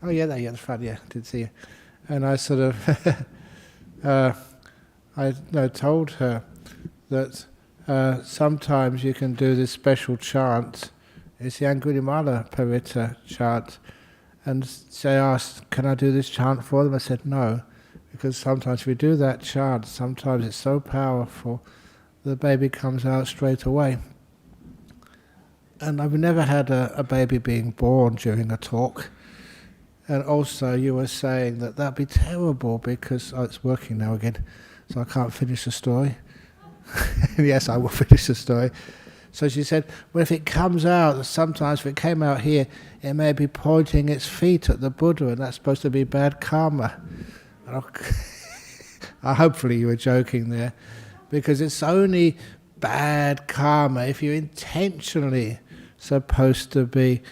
Oh yeah, there, yeah, that's fine, yeah, did see you. And I sort of, I told her that sometimes you can do this special chant. It's the Angulimala Parita chant. And they asked, can I do this chant for them? I said no, because sometimes if we do that chant, sometimes it's so powerful, the baby comes out straight away. And I've never had a baby being born during a talk. And also you were saying that that'd be terrible because, oh, it's working now again, so I can't finish the story. Yes, I will finish the story. So she said, well, if it comes out, sometimes if it came out here, it may be pointing its feet at the Buddha, and that's supposed to be bad karma. Hopefully you were joking there, because it's only bad karma if you're intentionally supposed to be,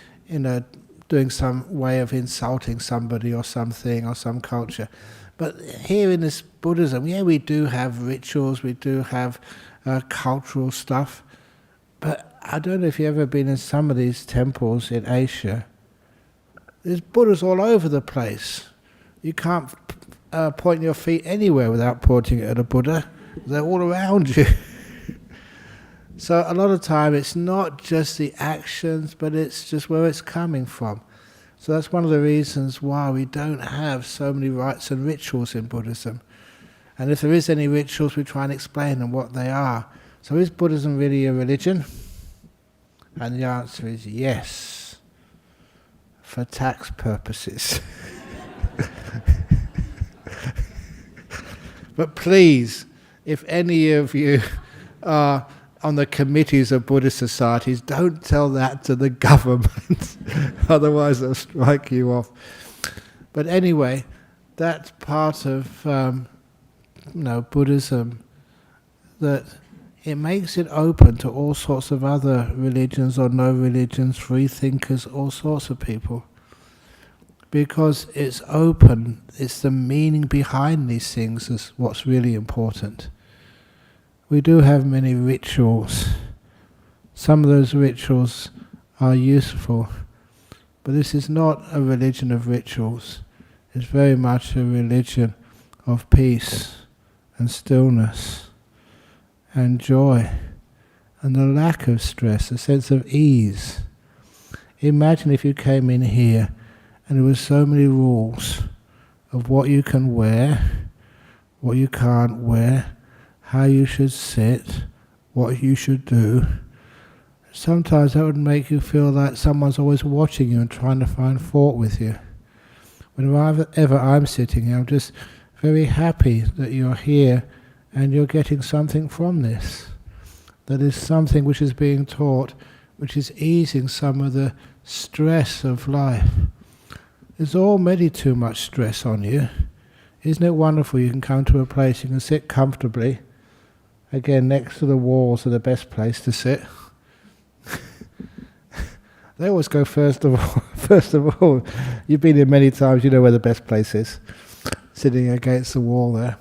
doing some way of insulting somebody or something or some culture. But here in this Buddhism, yeah, we do have rituals, we do have cultural stuff, but I don't know if you've ever been in some of these temples in Asia. There's Buddhas all over the place. You can't point your feet anywhere without pointing it at a Buddha. They're all around you. So a lot of time it's not just the actions, but it's just where it's coming from. So that's one of the reasons why we don't have so many rites and rituals in Buddhism. And if there is any rituals, we try and explain them what they are. So is Buddhism really a religion? And the answer is yes, for tax purposes. But please, if any of you are on the committees of Buddhist societies, don't tell that to the government, otherwise they'll strike you off. But anyway, that's part of Buddhism, that it makes it open to all sorts of other religions or no religions, free thinkers, all sorts of people. Because it's open, it's the meaning behind these things is what's really important. We do have many rituals. Some of those rituals are useful, but this is not a religion of rituals. It's very much a religion of peace and stillness and joy and the lack of stress, a sense of ease. Imagine if you came in here and there were so many rules of what you can wear, what you can't wear, how you should sit, what you should do. Sometimes that would make you feel like someone's always watching you and trying to find fault with you. Whenever I'm sitting here, I'm just very happy that you're here and you're getting something from this. That is something which is being taught, which is easing some of the stress of life. There's already too much stress on you. Isn't it wonderful you can come to a place, you can sit comfortably. Again, next to the walls are the best place to sit. They always go first of all. First of all, you've been here many times, you know where the best place is. Sitting against the wall there.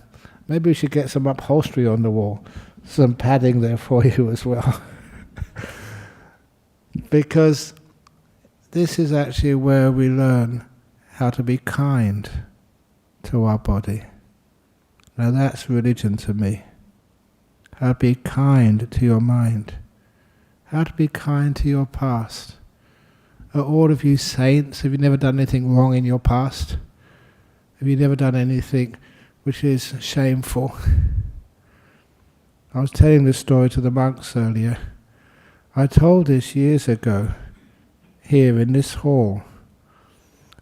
Maybe we should get some upholstery on the wall. Some padding there for you as well. Because this is actually where we learn how to be kind to our body. Now that's religion to me. How to be kind to your mind. How to be kind to your past. Are all of you saints? Have you never done anything wrong in your past? Have you never done anything which is shameful? I was telling this story to the monks earlier. I told this years ago, here in this hall,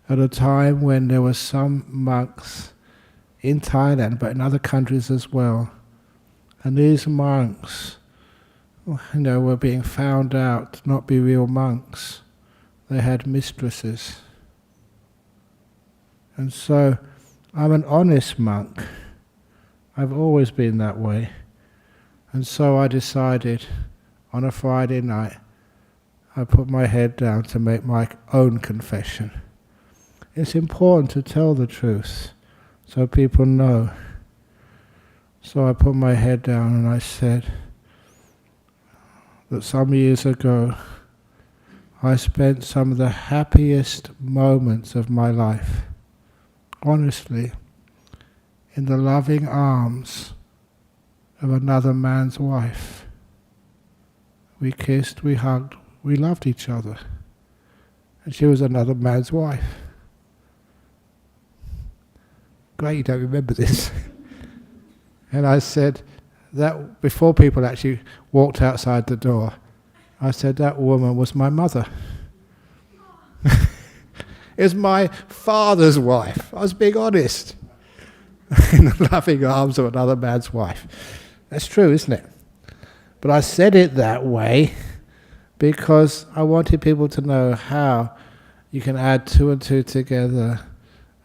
at a time when there were some monks in Thailand, but in other countries as well. And these monks, were being found out to not be real monks. They had mistresses. And so, I'm an honest monk. I've always been that way. And so I decided, on a Friday night, I put my head down to make my own confession. It's important to tell the truth, so people know. So I put my head down and I said that some years ago I spent some of the happiest moments of my life, honestly, in the loving arms of another man's wife. We kissed, we hugged, we loved each other. And she was another man's wife. Great, you don't remember this. And I said, that before people actually walked outside the door, I said that woman was my mother. It was my father's wife. I was being honest. In the loving arms of another man's wife. That's true, isn't it? But I said it that way because I wanted people to know how you can add 2 and 2 together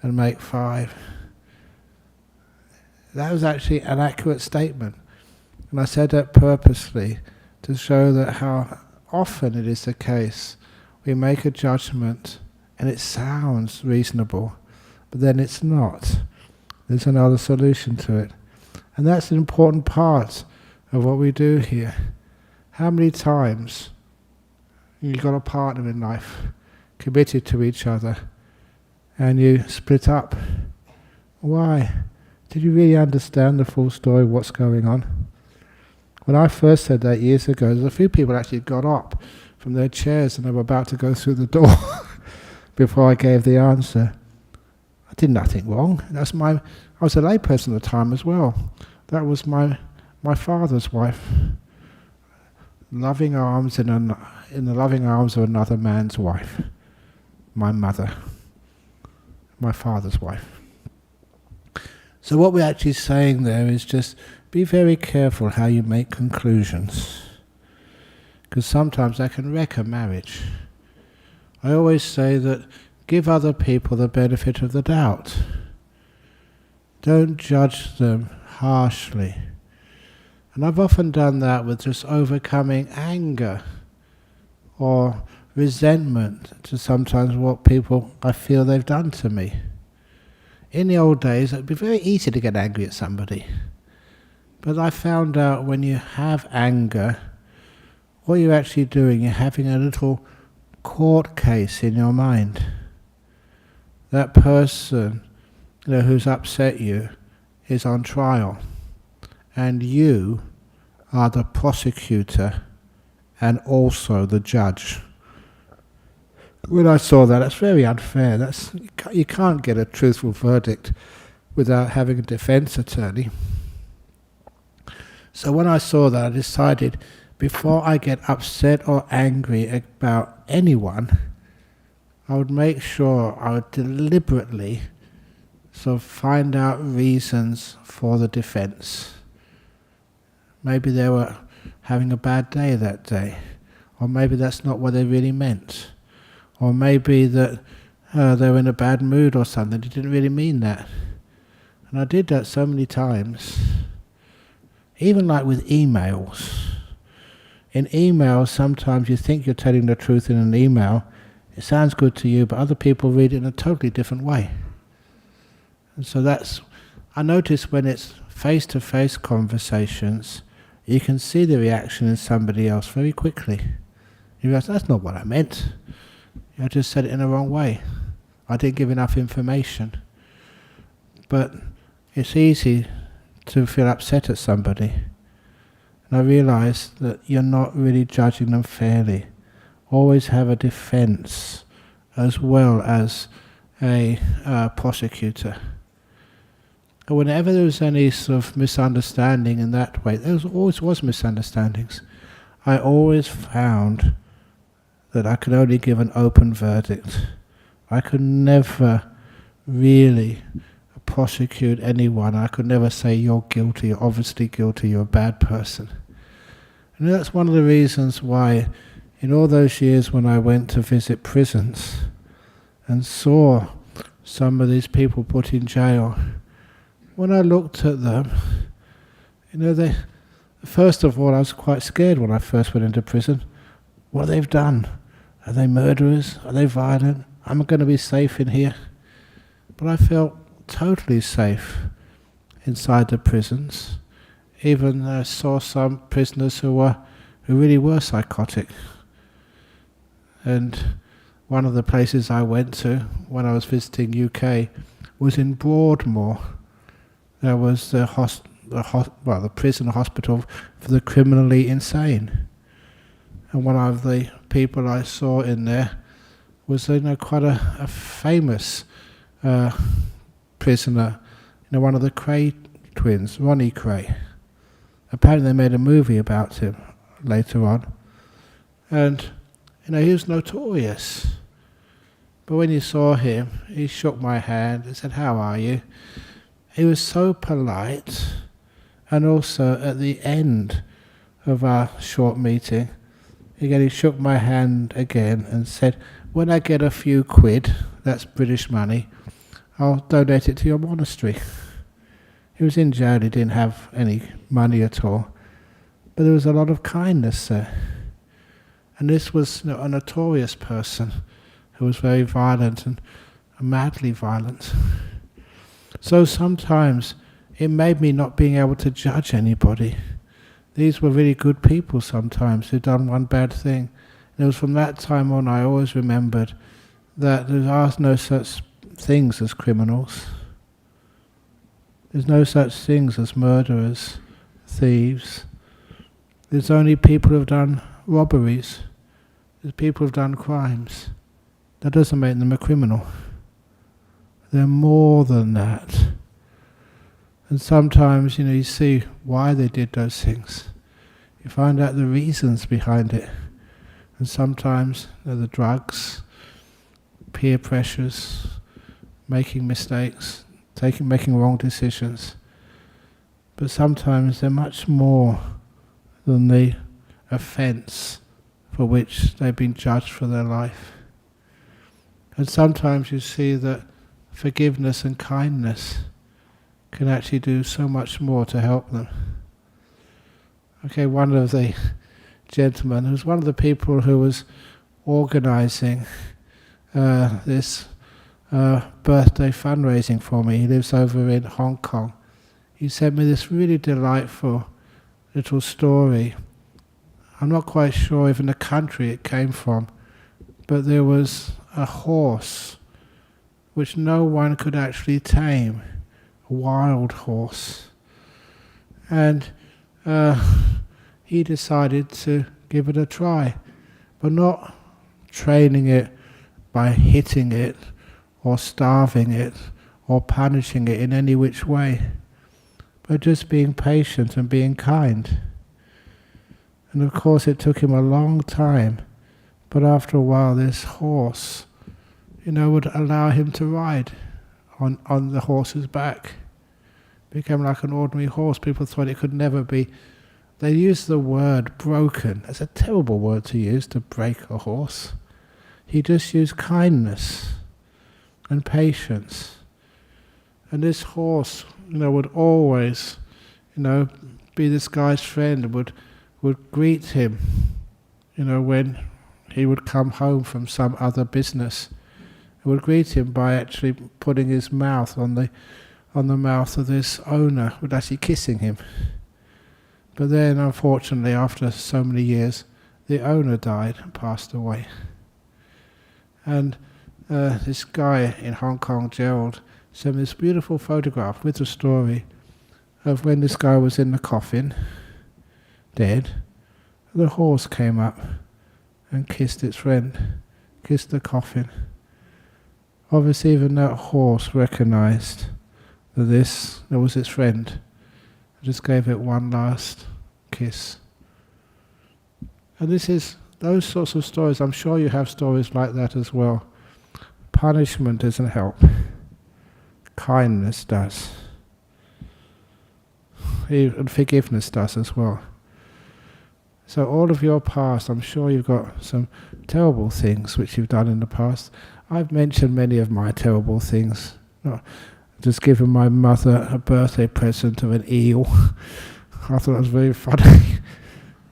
and make 5. That was actually an accurate statement. And I said that purposely to show that how often it is the case. We make a judgment and it sounds reasonable, but then it's not. There's another solution to it. And that's an important part of what we do here. How many times you've got a partner in life, committed to each other, and you split up? Why? Did you really understand the full story of what's going on? When I first said that years ago, there's a few people actually got up from their chairs and they were about to go through the door before I gave the answer. I did nothing wrong. I was a layperson at the time as well. That was my father's wife. Loving arms in the loving arms of another man's wife. My mother. My father's wife. So what we're actually saying there is just be very careful how you make conclusions, because sometimes that can wreck a marriage. I always say that give other people the benefit of the doubt. Don't judge them harshly. And I've often done that with just overcoming anger or resentment to sometimes what people I feel they've done to me. In the old days, it'd be very easy to get angry at somebody. But I found out when you have anger, what you're actually doing, you're having a little court case in your mind. That person, who's upset you is on trial, and you are the prosecutor and also the judge. When I saw that, that's very unfair. You can't get a truthful verdict without having a defense attorney. So when I saw that, I decided before I get upset or angry about anyone, I would make sure I would deliberately sort of find out reasons for the defense. Maybe they were having a bad day that day, or maybe that's not what they really meant, or maybe that they were in a bad mood or something, they didn't really mean that. And I did that so many times. Even like with emails. In emails, sometimes you think you're telling the truth in an email, it sounds good to you, but other people read it in a totally different way. And so I notice when it's face-to-face conversations, you can see the reaction in somebody else very quickly. You realize, that's not what I meant. I just said it in the wrong way. I didn't give enough information. But it's easy to feel upset at somebody. And I realize that you're not really judging them fairly. Always have a defense as well as a prosecutor. And whenever there was any sort of misunderstanding in that way, there always was misunderstandings. I always found that I could only give an open verdict. I could never really prosecute anyone. I could never say, you're guilty, you're obviously guilty, you're a bad person. And that's one of the reasons why in all those years when I went to visit prisons and saw some of these people put in jail, when I looked at them, first of all I was quite scared when I first went into prison. What they've done? Are they murderers? Are they violent? Am I going to be safe in here? But I felt totally safe inside the prisons. Even saw some prisoners who really were psychotic. And one of the places I went to when I was visiting UK was in Broadmoor. There was the prison hospital for the criminally insane. And one of the people I saw in there was quite a famous prisoner, one of the Cray twins, Ronnie Cray. Apparently they made a movie about him later on. And he was notorious. But when you saw him, he shook my hand and said, "How are you?" He was so polite. And also at the end of our short meeting, he shook my hand again and said, "When I get a few quid, that's British money, I'll donate it to your monastery." He was in jail, he didn't have any money at all. But there was a lot of kindness there. And this was a notorious person who was very violent and madly violent. So sometimes it made me not being able to judge anybody. These were really good people sometimes who'd done one bad thing. And it was from that time on I always remembered that there are no such things as criminals. There's no such things as murderers, thieves. There's only people who've done robberies. There's people who've done crimes. That doesn't make them a criminal. They're more than that. And sometimes, you see why they did those things. You find out the reasons behind it. And sometimes they're the drugs, peer pressures, making mistakes, making wrong decisions. But sometimes they're much more than the offence for which they've been judged for their life. And sometimes you see that forgiveness and kindness can actually do so much more to help them. Okay, one of the gentlemen, who was one of the people who was organising this birthday fundraising for me, he lives over in Hong Kong. He sent me this really delightful little story. I'm not quite sure even the country it came from, but there was a horse which no one could actually tame, a wild horse. And he decided to give it a try, but not training it by hitting it or starving it or punishing it in any which way, but just being patient and being kind. And of course it took him a long time, but after a while this horse, would allow him to ride on the horse's back. It became like an ordinary horse. People thought it could never be. They used the word broken. That's a terrible word to use, to break a horse. He just used kindness and patience. And this horse, would always, be this guy's friend, would greet him, when he would come home from some other business. He would greet him by actually putting his mouth on the mouth of this owner, would actually kissing him. But then, unfortunately, after so many years, the owner died and passed away. And this guy in Hong Kong, Gerald, sent me this beautiful photograph with the story of when this guy was in the coffin, dead. The horse came up and kissed its friend, kissed the coffin. Obviously, even that horse recognised that that was its friend. I just gave it one last kiss. And those sorts of stories, I'm sure you have stories like that as well. Punishment doesn't help. Kindness does. And forgiveness does as well. So all of your past, I'm sure you've got some terrible things which you've done in the past. I've mentioned many of my terrible things. Just given my mother a birthday present of an eel. I thought it was very funny.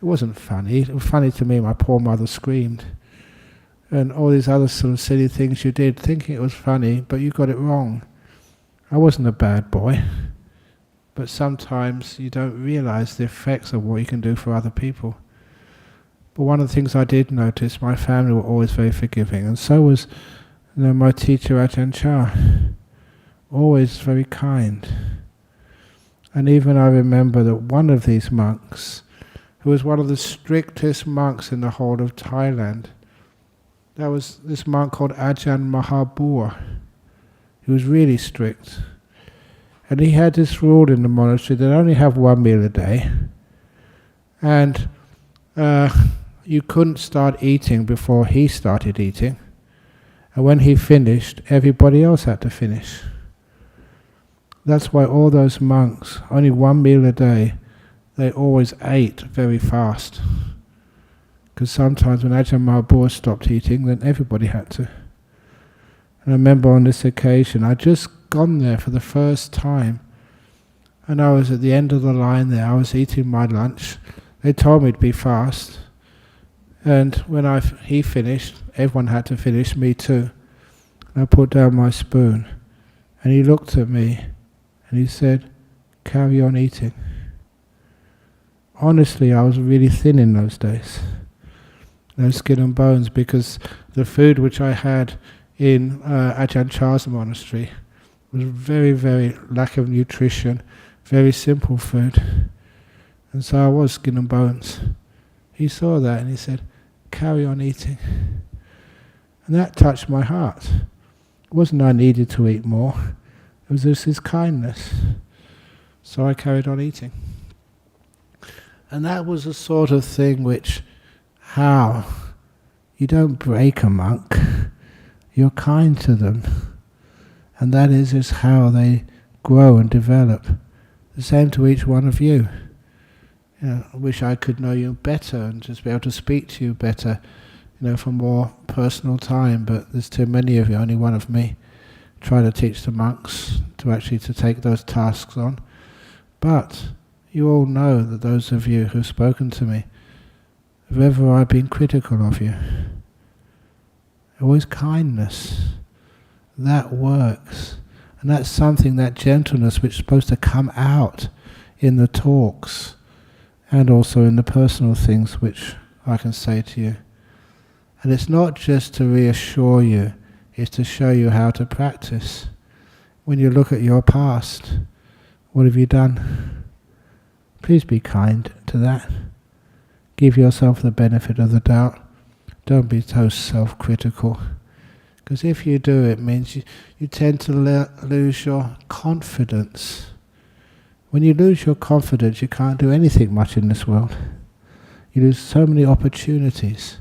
It wasn't funny. It was funny to me. My poor mother screamed. And all these other sort of silly things you did, thinking it was funny, but you got it wrong. I wasn't a bad boy. But sometimes you don't realise the effects of what you can do for other people. But one of the things I did notice, my family were always very forgiving, and so was my teacher Ajahn Chah, always very kind. And even I remember that one of these monks, who was one of the strictest monks in the whole of Thailand, that was this monk called Ajahn Brahm. He was really strict. And he had this rule in the monastery that only have one meal a day. And you couldn't start eating before he started eating. And when he finished, everybody else had to finish. That's why all those monks, only one meal a day, they always ate very fast. Because sometimes when Ajahn Brahm stopped eating, then everybody had to. And I remember on this occasion, I'd just gone there for the first time, and I was at the end of the line there. I was eating my lunch. They told me to be fast, and when he finished, everyone had to finish, me too. And I put down my spoon, and he looked at me, and he said, "Carry on eating." Honestly, I was really thin in those days. No skin and bones, because the food which I had in Ajahn Chah's monastery was very, very lack of nutrition, very simple food. And so I was skin and bones. He saw that and he said, "Carry on eating." And that touched my heart. It wasn't I needed to eat more, it was just his kindness. So I carried on eating. And that was the sort of thing which, how you don't break a monk, you're kind to them. And that is just how they grow and develop. The same to each one of you. I wish I could know you better and just be able to speak to you better, for more personal time, but there's too many of you, only one of me. Try to teach the monks to take those tasks on. But you all know that those of you who've spoken to me, if ever I've been critical of you, always kindness, that works. And that's something, that gentleness which is supposed to come out in the talks and also in the personal things which I can say to you. And it's not just to reassure you, it's to show you how to practice. When you look at your past, what have you done? Please be kind to that. Give yourself the benefit of the doubt. Don't be so self-critical. Because if you do, it means you tend to lose your confidence. When you lose your confidence, you can't do anything much in this world. You lose so many opportunities.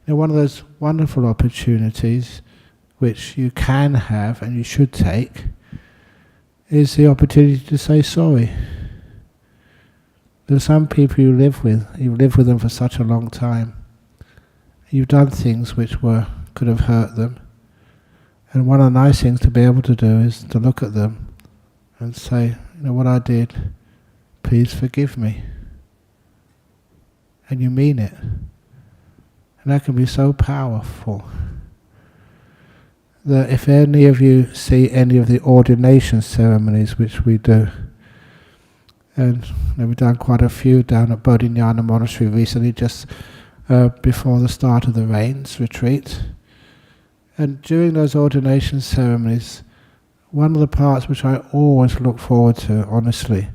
One of those wonderful opportunities which you can have and you should take is the opportunity to say sorry. There are some people you live with them for such a long time. You've done things which could have hurt them. And one of the nice things to be able to do is to look at them and say, what I did, please forgive me. And you mean it. And that can be so powerful that if any of you see any of the ordination ceremonies which we do, and we've done quite a few down at Bodhinyana Monastery recently, just before the start of the Rains retreat. And during those ordination ceremonies, one of the parts which I always look forward to, honestly,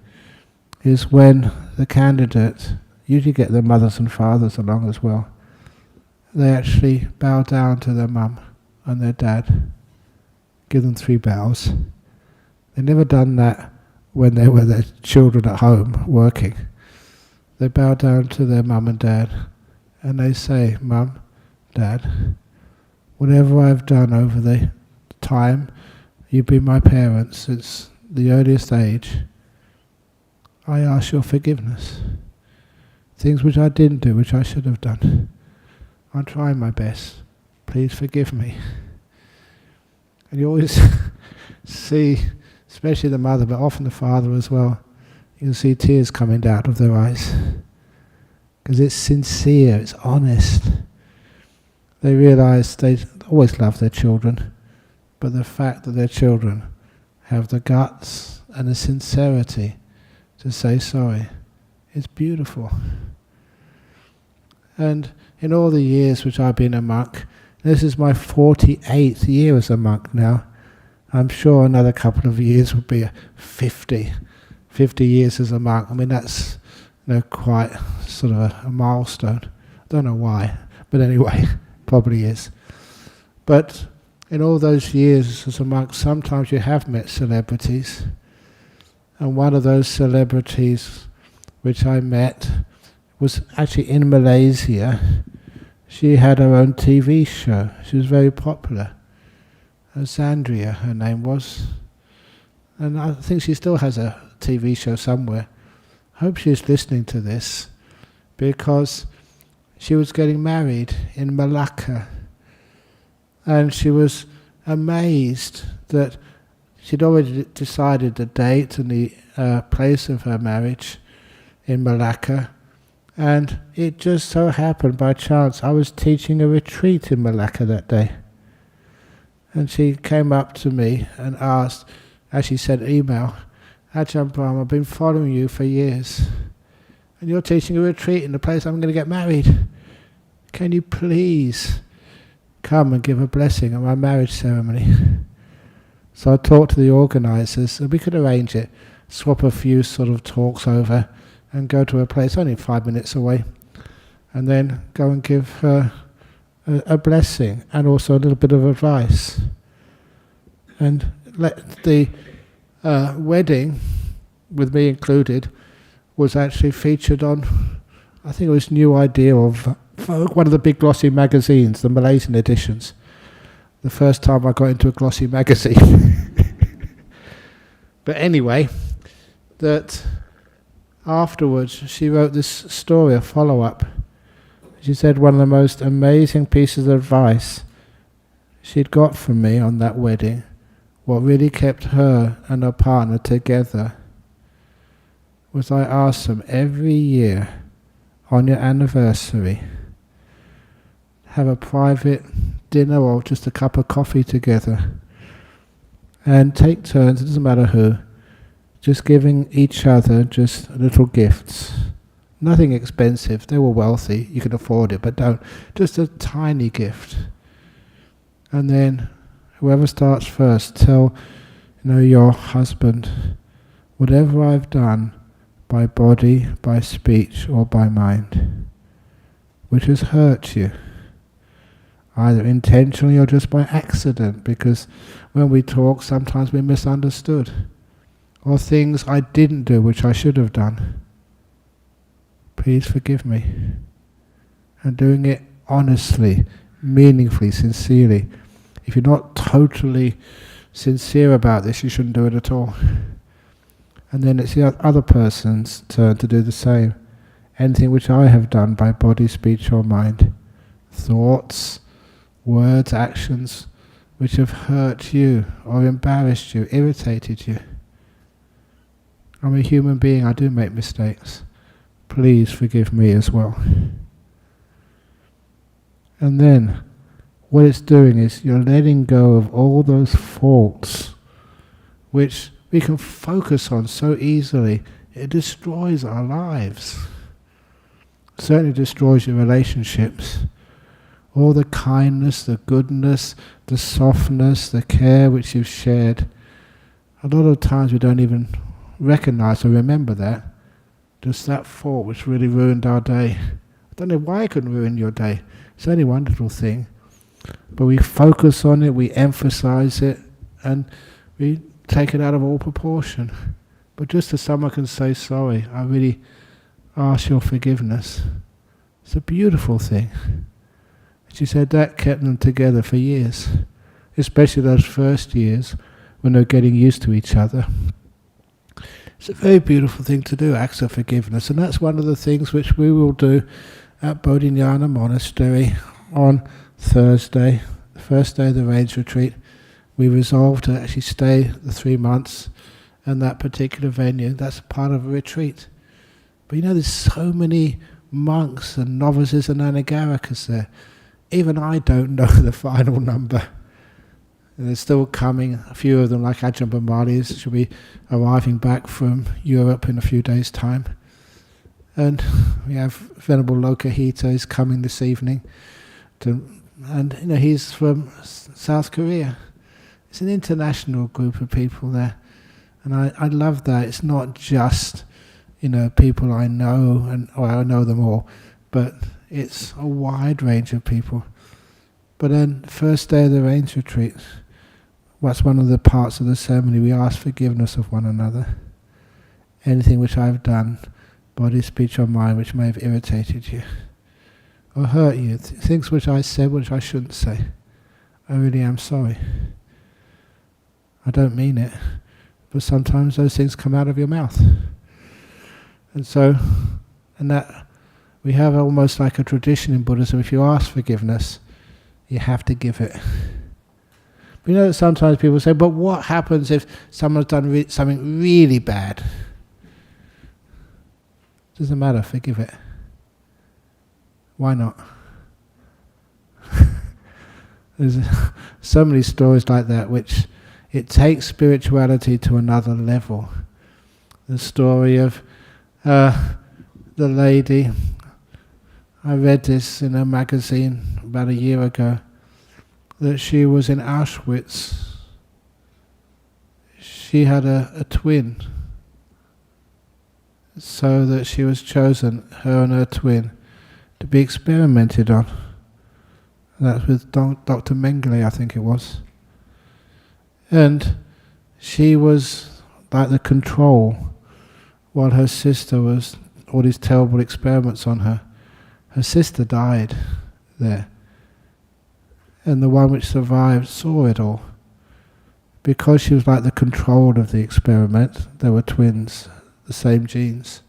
is when the candidate, usually get their mothers and fathers along as well, they actually bow down to their mum and their dad, give them 3 bows. They've never done that when they were their children at home working. They bow down to their mum and dad and they say, "Mum, Dad, whatever I've done over the time you've been my parents since the earliest age, I ask your forgiveness. Things which I didn't do, which I should have done. I'm trying my best. Please forgive me." And you always see, especially the mother, but often the father as well, you can see tears coming out of their eyes. Because it's sincere, it's honest. They realize they always love their children, but the fact that their children have the guts and the sincerity to say sorry is beautiful. And in all the years which I've been a monk, this is my 48th year as a monk now. I'm sure another couple of years will be 50 years as a monk. I mean, that's quite sort of a milestone. I don't know why, but anyway, probably is. But in all those years as a monk, sometimes you have met celebrities. And one of those celebrities which I met was actually in Malaysia. She had her own TV show. She was very popular. Zandria, her name was. And I think she still has a TV show somewhere. I hope she's listening to this, because she was getting married in Malacca. And she was amazed that she'd already decided the date and the place of her marriage in Malacca. And it just so happened by chance I was teaching a retreat in Malacca that day. And she came up to me and asked, as she sent email, Ajahn Brahm, I've been following you for years. And you're teaching a retreat in the place I'm going to get married. Can you please come and give a blessing at my marriage ceremony? So I talked to the organisers, and we could arrange it, swap a few sort of talks over, and go to a place only 5 minutes away, and then go and give her a blessing and also a little bit of advice. And let the wedding, with me included, was actually featured on, I think it was New Idea of one of the big glossy magazines, the Malaysian editions. The first time I got into a glossy magazine. But anyway, that afterwards she wrote this story, a follow-up. She said one of the most amazing pieces of advice she'd got from me on that wedding, what really kept her and her partner together, was I asked them every year on your anniversary, have a private dinner or just a cup of coffee together, and take turns, it doesn't matter who, just giving each other just little gifts. Nothing expensive. They were wealthy, you could afford it, but don't. Just a tiny gift. And then whoever starts first, tell your husband, whatever I've done by body, by speech, or by mind, which has hurt you, either intentionally or just by accident, because when we talk sometimes we're misunderstood, or things I didn't do which I should have done, please forgive me. And doing it honestly, meaningfully, sincerely. If you're not totally sincere about this, you shouldn't do it at all. And then it's the other person's turn to do the same. Anything which I have done by body, speech or mind, thoughts, words, actions, which have hurt you or embarrassed you, irritated you. I'm a human being, I do make mistakes. Please forgive me as well. And then, what it's doing is you're letting go of all those faults which we can focus on so easily. It destroys our lives. It certainly destroys your relationships. All the kindness, the goodness, the softness, the care which you've shared. A lot of times we don't even recognize or remember that. Just that fault which really ruined our day. I don't know why it could ruin your day. It's only one little thing. But we focus on it, we emphasize it, and we take it out of all proportion. But just as someone can say, sorry, I really ask your forgiveness. It's a beautiful thing. She said that kept them together for years. Especially those first years when they're getting used to each other. It's a very beautiful thing to do, acts of forgiveness, and that's one of the things which we will do at Bodhinyana Monastery on Thursday, the first day of the Rains Retreat. We resolved to actually stay the 3 months in that particular venue. That's part of a retreat. But there's so many monks and novices and anagarikas there. Even I don't know the final number. And they're still coming. A few of them, like Ajahn Brahm, should be arriving back from Europe in a few days' time. And we have Venerable Lokahita is coming this evening, and he's from South Korea. It's an international group of people there, and I love that. It's not just people I know, or I know them all, but it's a wide range of people. But then, first day of the Rains Retreat, what's one of the parts of the ceremony? We ask forgiveness of one another. Anything which I've done, body, speech or mind, which may have irritated you or hurt you, things which I said which I shouldn't say, I really am sorry. I don't mean it, but sometimes those things come out of your mouth. And that we have almost like a tradition in Buddhism. If you ask forgiveness, you have to give it. But that sometimes people say, but what happens if someone's done something really bad? Doesn't matter, forgive it. Why not? There's so many stories like that which it takes spirituality to another level. The story of the lady, I read this in a magazine about a year ago, that she was in Auschwitz. She had a twin, so that she was chosen, her and her twin, to be experimented on. That's with Dr. Mengele, I think it was. And she was like the control, while her sister was all these terrible experiments on her. Her sister died there. And the one which survived saw it all. Because she was like the control of the experiment, they were twins, the same genes.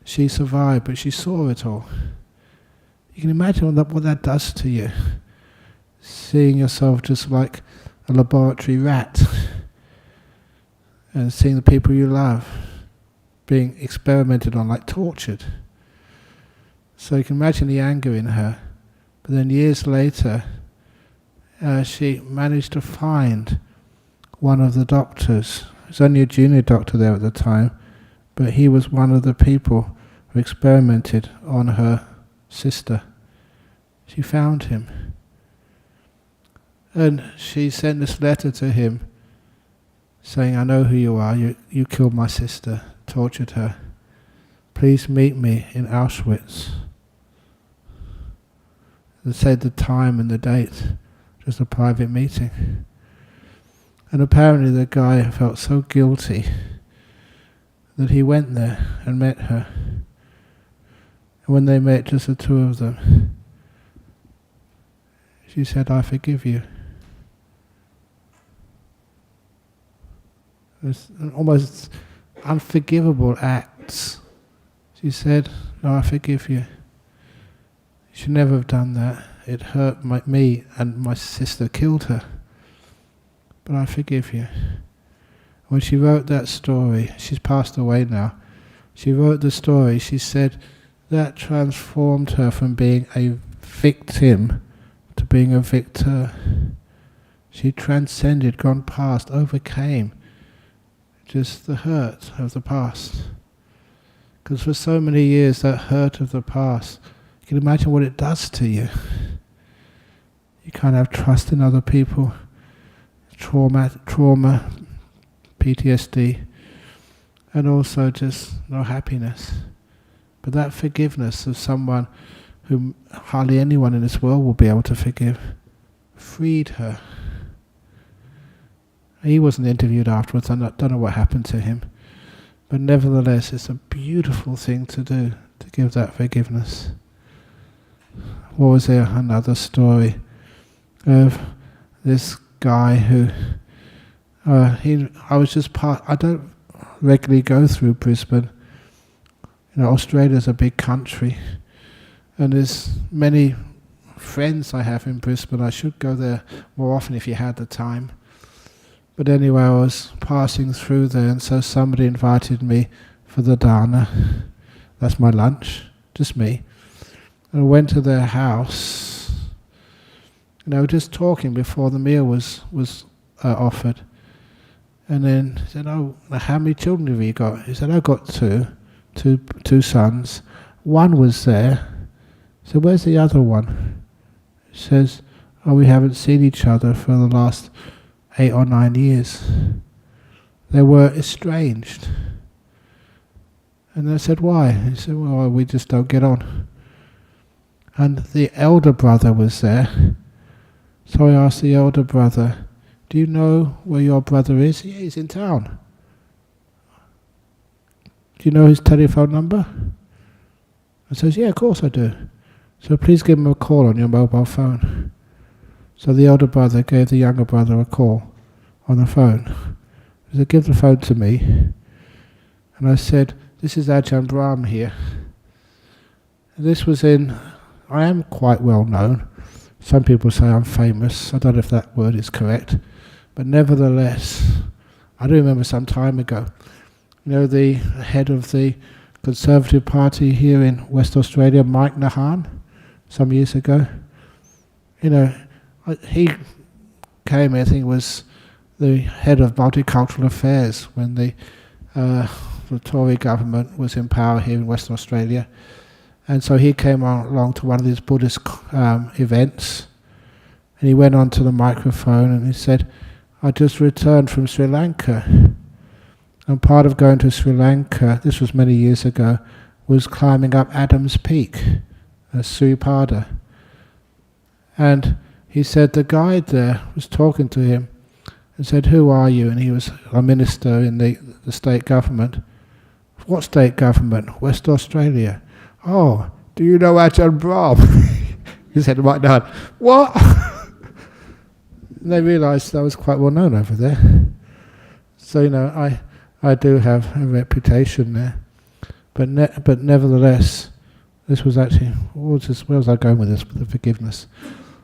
She survived, but she saw it all. You can imagine what that does to you. Seeing yourself just like a laboratory rat, and seeing the people you love being experimented on, like tortured. So you can imagine the anger in her. But then years later, she managed to find one of the doctors. He was only a junior doctor there at the time, but he was one of the people who experimented on her sister. She found him. And she sent this letter to him saying, I know who you are, you killed my sister, tortured her. Please meet me in Auschwitz. They said the time and the date, just a private meeting. And apparently the guy felt so guilty that he went there and met her. And when they met, just the two of them, she said, I forgive you. It was almost unforgivable acts. She said, no, I forgive you. You should never have done that. It hurt me, and my sister killed her. But I forgive you. When she wrote that story, she's passed away now, she wrote the story, she said that transformed her from being a victim to being a victor. She transcended, gone past, overcame just the hurt of the past. Because for so many years, that hurt of the past, you can imagine what it does to you. You can't have trust in other people. Trauma, PTSD, and also just no happiness. But that forgiveness of someone whom hardly anyone in this world will be able to forgive, freed her. He wasn't interviewed afterwards, I don't know what happened to him. But nevertheless, it's a beautiful thing to do, to give that forgiveness. What was there? Another story of this guy who, I don't regularly go through Brisbane. Australia's a big country, and there's many friends I have in Brisbane. I should go there more often if you had the time. But anyway, I was passing through there, and so somebody invited me for the dana. That's my lunch, just me. And I went to their house, and they were just talking before the meal was offered. And then he said, oh, how many children have you got? He said, I've got two two sons. One was there. So where's the other one? He says, oh, we haven't seen each other for the last 8 or 9 years. They were estranged. And I said, why? He said, well, we just don't get on. And the elder brother was there. So I asked the elder brother, do you know where your brother is? Yeah, he's in town. Do you know his telephone number? I says, yeah, of course I do. So please give him a call on your mobile phone. So the elder brother gave the younger brother a call on the phone. He said, give the phone to me. And I said, this is Ajahn Brahm here. This was I am quite well known. Some people say I'm famous. I don't know if that word is correct. But nevertheless, I do remember some time ago, the head of the Conservative Party here in West Australia, Mike Nahan, some years ago. He came, I think, was the head of multicultural affairs when the Tory government was in power here in Western Australia. And so he came along to one of these Buddhist events, and he went onto the microphone and he said, I just returned from Sri Lanka. And part of going to Sri Lanka, this was many years ago, was climbing up Adam's Peak, Suripada. And he said the guide there was talking to him and said, who are you? And he was a minister in the state government. What state government? West Australia. Oh, do you know Ajahn Brahm? He said, right now, what? And they realised I was quite well known over there. So, I do have a reputation there. But nevertheless, this was actually, where was I going with this, with the forgiveness?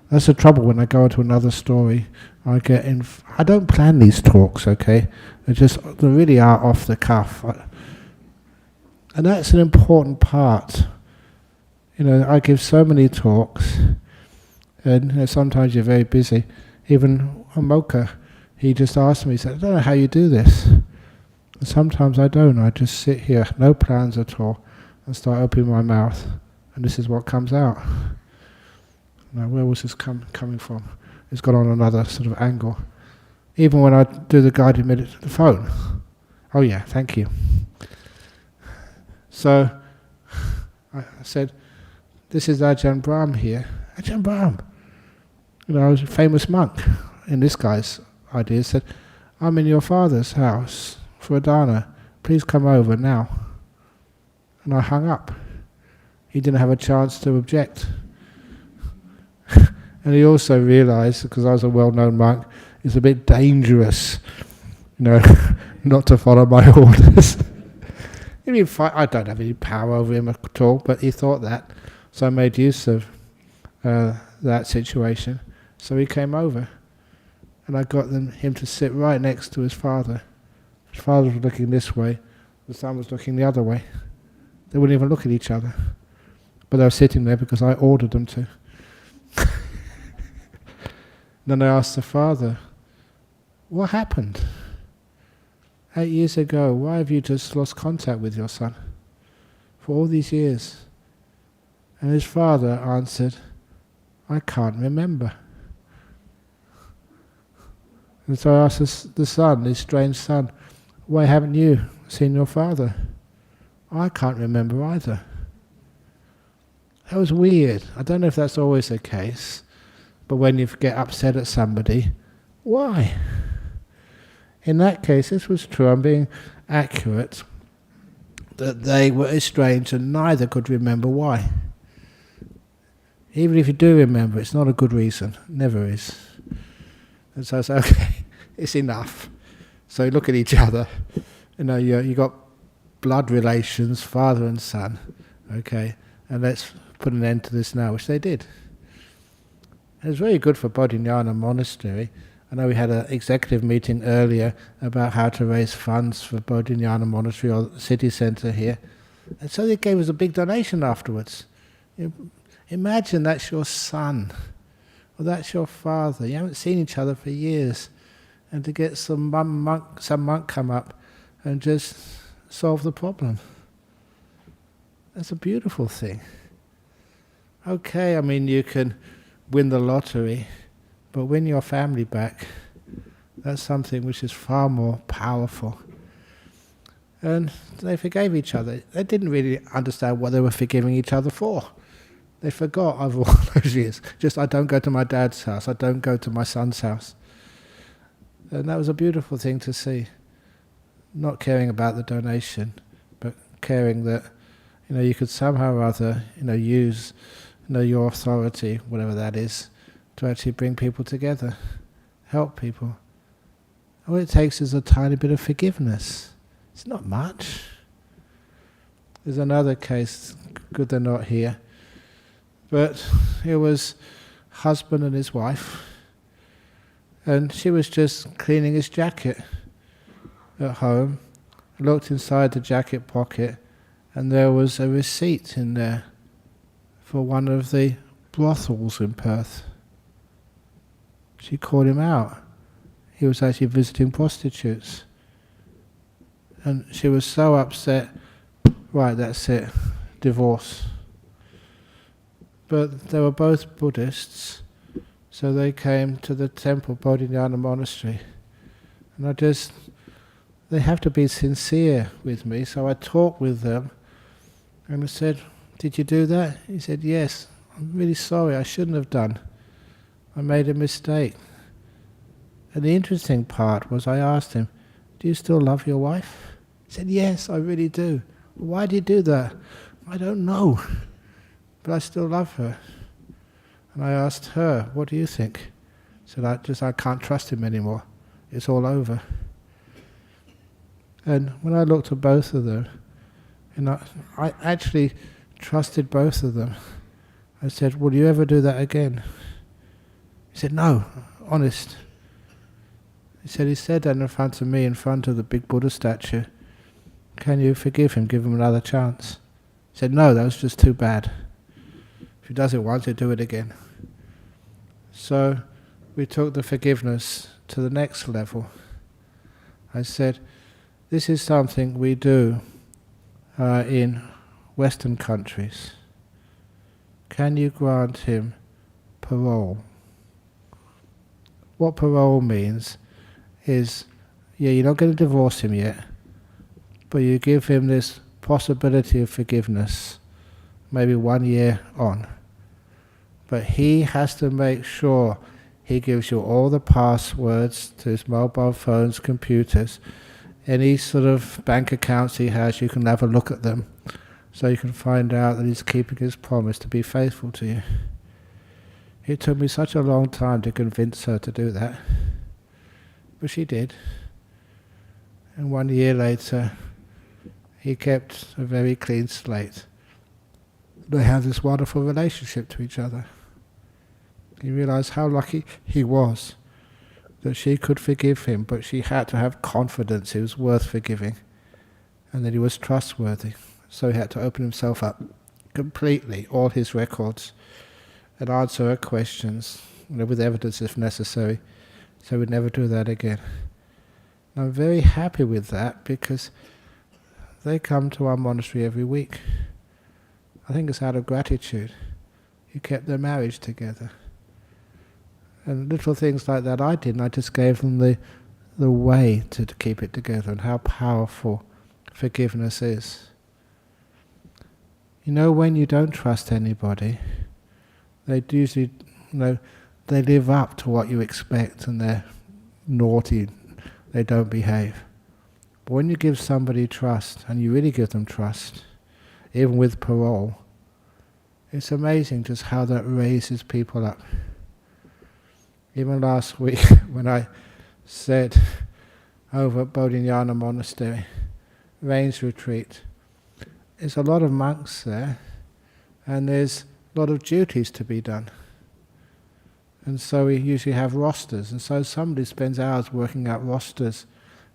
That's the trouble when I go into another story. I don't plan these talks, okay? They really are off the cuff. And that's an important part. I give so many talks, and sometimes you're very busy. Even Dhammaloka, he just asked me, he said, I don't know how you do this. And sometimes I don't. I just sit here, no plans at all, and start opening my mouth, and this is what comes out. Now, where was this coming from? It's gone on another sort of angle. Even when I do the guided meditation, the phone. Oh yeah, thank you. So, I said, this is Ajahn Brahm here. Ajahn Brahm. I was a famous monk. In this guy's idea, said, I'm in your father's house for a dana. Please come over now. And I hung up. He didn't have a chance to object. And he also realised, because I was a well-known monk, it's a bit dangerous, not to follow my orders. I don't have any power over him at all, but he thought that. So I made use of that situation. So he came over, and I got him to sit right next to his father. His father was looking this way, the son was looking the other way. They wouldn't even look at each other. But they were sitting there because I ordered them to. Then I asked the father, what happened? 8 years ago, why have you just lost contact with your son? For all these years. And his father answered, I can't remember. And so I asked the son, the estranged son, why haven't you seen your father? I can't remember either. That was weird. I don't know if that's always the case, but when you get upset at somebody, why? In that case, this was true. I'm being accurate. That they were estranged and neither could remember why. Even if you do remember, it's not a good reason. Never is. And so I said, okay, it's enough. So you look at each other. You got blood relations, father and son. Okay, and let's put an end to this now, which they did. It was very good for Bodhinyana Monastery. I know we had an executive meeting earlier about how to raise funds for Bodhinyana Monastery or city centre here. And so they gave us a big donation afterwards. Imagine that's your son, or that's your father. You haven't seen each other for years. And to get some monk come up and just solve the problem. That's a beautiful thing. Okay, I mean, you can win the lottery, but win your family back, that's something which is far more powerful. And they forgave each other. They didn't really understand what they were forgiving each other for. They forgot over all those years. Just, I don't go to my dad's house, I don't go to my son's house. And that was a beautiful thing to see. Not caring about the donation, but caring that, you could somehow or other, use, your authority, whatever that is, to actually bring people together, help people. All it takes is a tiny bit of forgiveness. It's not much. There's another case, good they're not here, but it was husband and his wife, and she was just cleaning his jacket at home. I looked inside the jacket pocket, and there was a receipt in there for one of the brothels in Perth. She called him out. He was actually visiting prostitutes. And she was so upset. Right, that's it. Divorce. But they were both Buddhists, so they came to the temple, Bodhinyana monastery. And they have to be sincere with me, so I talked with them. And I said, did you do that? He said, yes. I'm really sorry, I shouldn't have done. I made a mistake. And the interesting part was I asked him, do you still love your wife? He said, yes, I really do. Why do you do that? I don't know, but I still love her. And I asked her, what do you think? She said, I can't trust him anymore. It's all over. And when I looked at both of them, I actually trusted both of them. I said, will you ever do that again? He said, no, honest. He said that in front of me, in front of the big Buddha statue. Can you forgive him, give him another chance? He said, no, that was just too bad. If he does it once, he'll do it again. So we took the forgiveness to the next level. I said, this is something we do in Western countries. Can you grant him parole? What parole means is, you're not going to divorce him yet, but you give him this possibility of forgiveness, maybe 1 year on. But he has to make sure he gives you all the passwords to his mobile phones, computers, any sort of bank accounts he has, you can have a look at them, so you can find out that he's keeping his promise to be faithful to you. It took me such a long time to convince her to do that, but she did. And 1 year later, he kept a very clean slate. They have this wonderful relationship to each other. He realized how lucky he was that she could forgive him, but she had to have confidence he was worth forgiving and that he was trustworthy. So he had to open himself up completely, all his records, and answer her questions, with evidence if necessary, so we'd never do that again. And I'm very happy with that because they come to our monastery every week. I think it's out of gratitude. He kept their marriage together. And little things like that I did, and I just gave them the way to keep it together and how powerful forgiveness is. When you don't trust anybody, they usually, they live up to what you expect and they're naughty, they don't behave. But when you give somebody trust, and you really give them trust, even with parole, it's amazing just how that raises people up. Even last week, when I said over at Bodhinyana Monastery, Rains Retreat, there's a lot of monks there, and there's a lot of duties to be done. And so we usually have rosters, and so somebody spends hours working out rosters,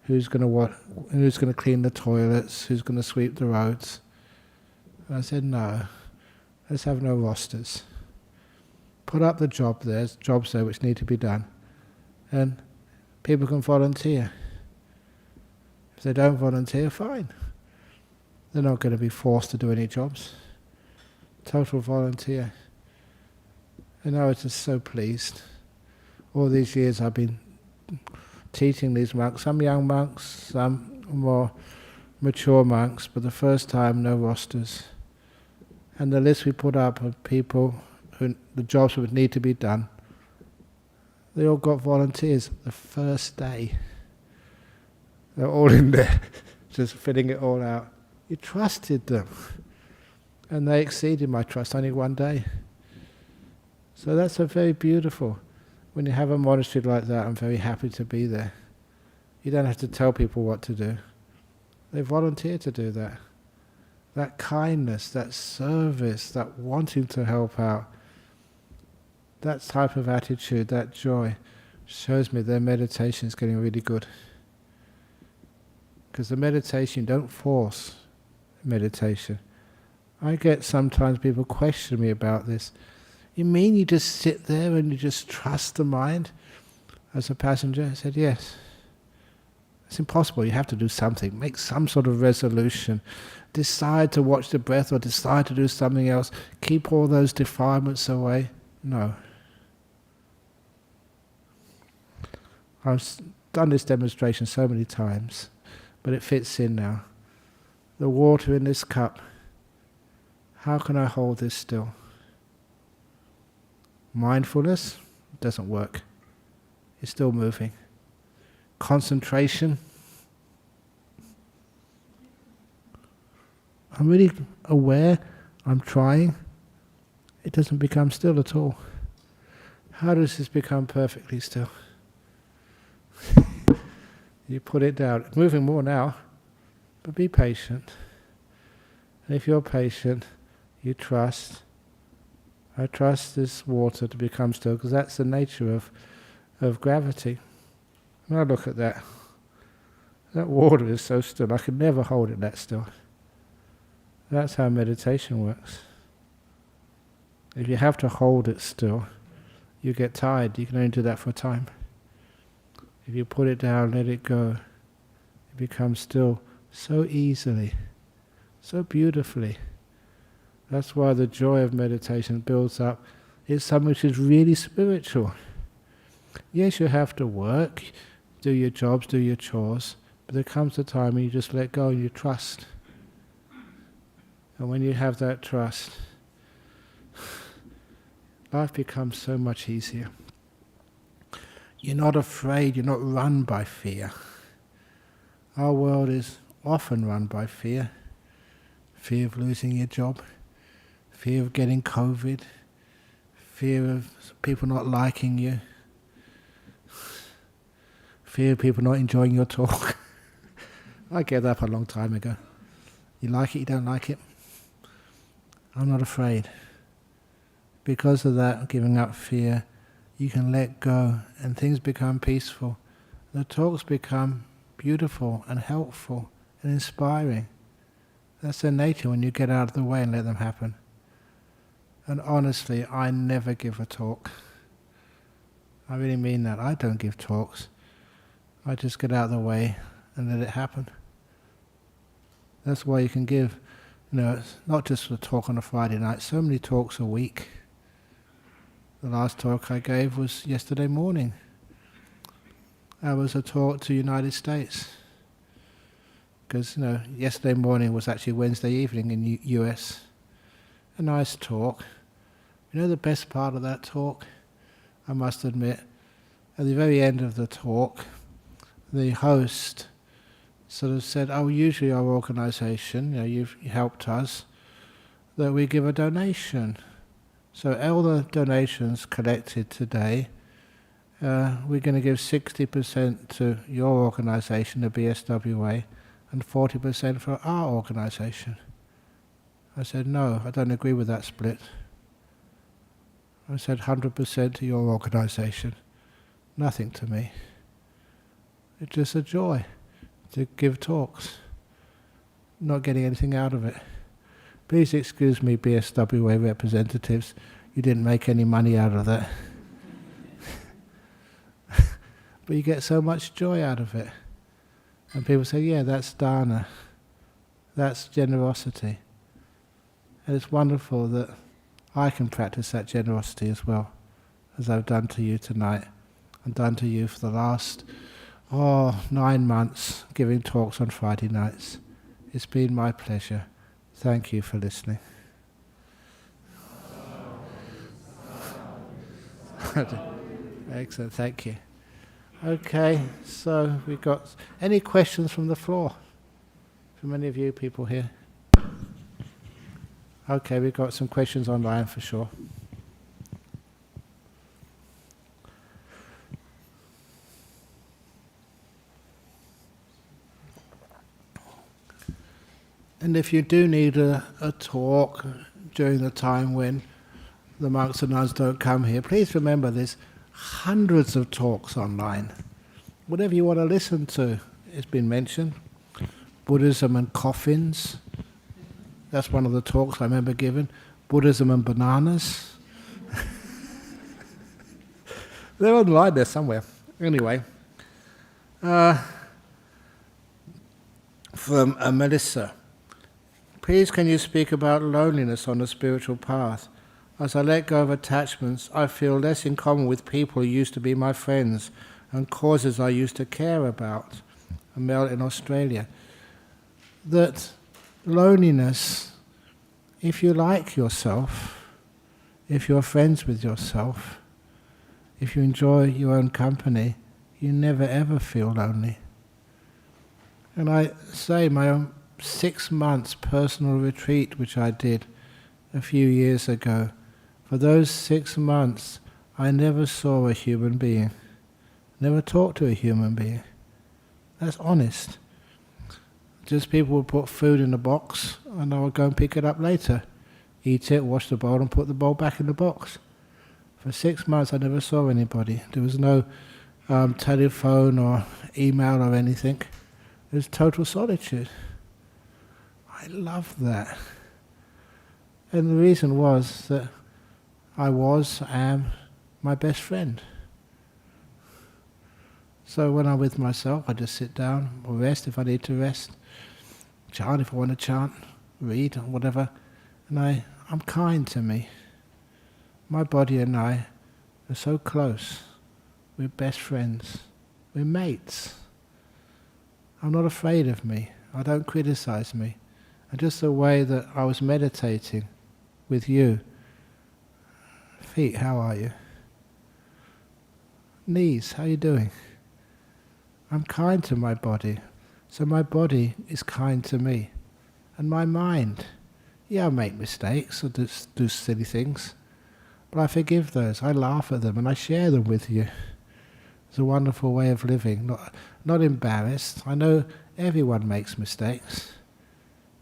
who's going to clean the toilets, who's going to sweep the roads. And I said, no, let's have no rosters. Put up the jobs there which need to be done, and people can volunteer. If they don't volunteer, fine. They're not going to be forced to do any jobs. Total volunteer. And I was just so pleased. All these years I've been teaching these monks, some young monks, some more mature monks, but the first time no rosters. And the list we put up of people who the jobs would need to be done, they all got volunteers the first day. They're all in there, just filling it all out. You trusted them. And they exceeded my trust only one day. So that's a very beautiful. When you have a monastery like that, I'm very happy to be there. You don't have to tell people what to do. They volunteer to do that. That kindness, that service, that wanting to help out, that type of attitude, that joy, shows me their meditation is getting really good. Because the meditation, you don't force meditation. I get sometimes people question me about this. You mean you just sit there and you just trust the mind? As a passenger, I said, yes. It's impossible. You have to do something. Make some sort of resolution. Decide to watch the breath or decide to do something else. Keep all those defilements away. No. I've done this demonstration so many times, but it fits in now. The water in this cup, how can I hold this still? Mindfulness doesn't work. It's still moving. Concentration. I'm really aware, I'm trying. It doesn't become still at all. How does this become perfectly still? You put it down. It's moving more now, but be patient. And if you're patient, you trust. I trust this water to become still, because that's the nature of gravity. When I look at that, that water is so still, I could never hold it that still. That's how meditation works. If you have to hold it still, you get tired. You can only do that for a time. If you put it down, let it go, it becomes still so easily, so beautifully. That's why the joy of meditation builds up. It's something which is really spiritual. Yes, you have to work, do your jobs, do your chores, but there comes a time when you just let go and you trust. And when you have that trust, life becomes so much easier. You're not afraid, you're not run by fear. Our world is often run by fear. Fear of losing your job, fear of getting COVID, fear of people not liking you, fear of people not enjoying your talk. I gave that up a long time ago. You like it, you don't like it. I'm not afraid. Because of that, giving up fear, you can let go and things become peaceful. The talks become beautiful and helpful and inspiring. That's their nature when you get out of the way and let them happen. And honestly, I never give a talk. I really mean that. I don't give talks. I just get out of the way and let it happen. That's why you can give, it's not just a talk on a Friday night, so many talks a week. The last talk I gave was yesterday morning. I was a talk to the United States. Because, yesterday morning was actually Wednesday evening in US. A nice talk. The best part of that talk, I must admit, at the very end of the talk, the host sort of said, usually our organisation, you've helped us, that we give a donation. So all the donations collected today, we're going to give 60% to your organisation, the BSWA, and 40% for our organisation. I said, no, I don't agree with that split. I said 100% to your organisation, nothing to me. It's just a joy to give talks, not getting anything out of it. Please excuse me, BSWA representatives, you didn't make any money out of that. But you get so much joy out of it. And people say, yeah, that's dana. That's generosity. And it's wonderful that I can practice that generosity as well, as I've done to you tonight, and done to you for the last 9 months, giving talks on Friday nights. It's been my pleasure. Thank you for listening. Excellent, thank you. Okay, so we've got any questions from the floor? From any of you people here? Okay, we've got some questions online for sure. And if you do need a talk during the time when the monks and nuns don't come here, please remember there's hundreds of talks online. Whatever you want to listen to has been mentioned. Buddhism and coffins. That's one of the talks I remember giving. Buddhism and bananas. They're online there somewhere. Anyway. From Melissa. Please can you speak about loneliness on the spiritual path? As I let go of attachments, I feel less in common with people who used to be my friends and causes I used to care about. A male in Australia. That loneliness, if you like yourself, if you're friends with yourself, if you enjoy your own company, you never ever feel lonely. And I say my own 6 months personal retreat, which I did a few years ago, for those 6 months I never saw a human being, never talked to a human being. That's honest. Just people would put food in a box and I would go and pick it up later, eat it, wash the bowl and put the bowl back in the box. For 6 months I never saw anybody. There was no telephone or email or anything. It was total solitude. I loved that. And the reason was that I am my best friend. So when I'm with myself, I just sit down or rest if I need to rest, chant if I want to chant, read or whatever, and I'm kind to me. My body and I are so close. We're best friends. We're mates. I'm not afraid of me. I don't criticize me. And just the way that I was meditating with you. Feet, how are you? Knees, how are you doing? I'm kind to my body. So my body is kind to me. And my mind, I make mistakes or do silly things. But I forgive those. I laugh at them and I share them with you. It's a wonderful way of living. Not embarrassed. I know everyone makes mistakes.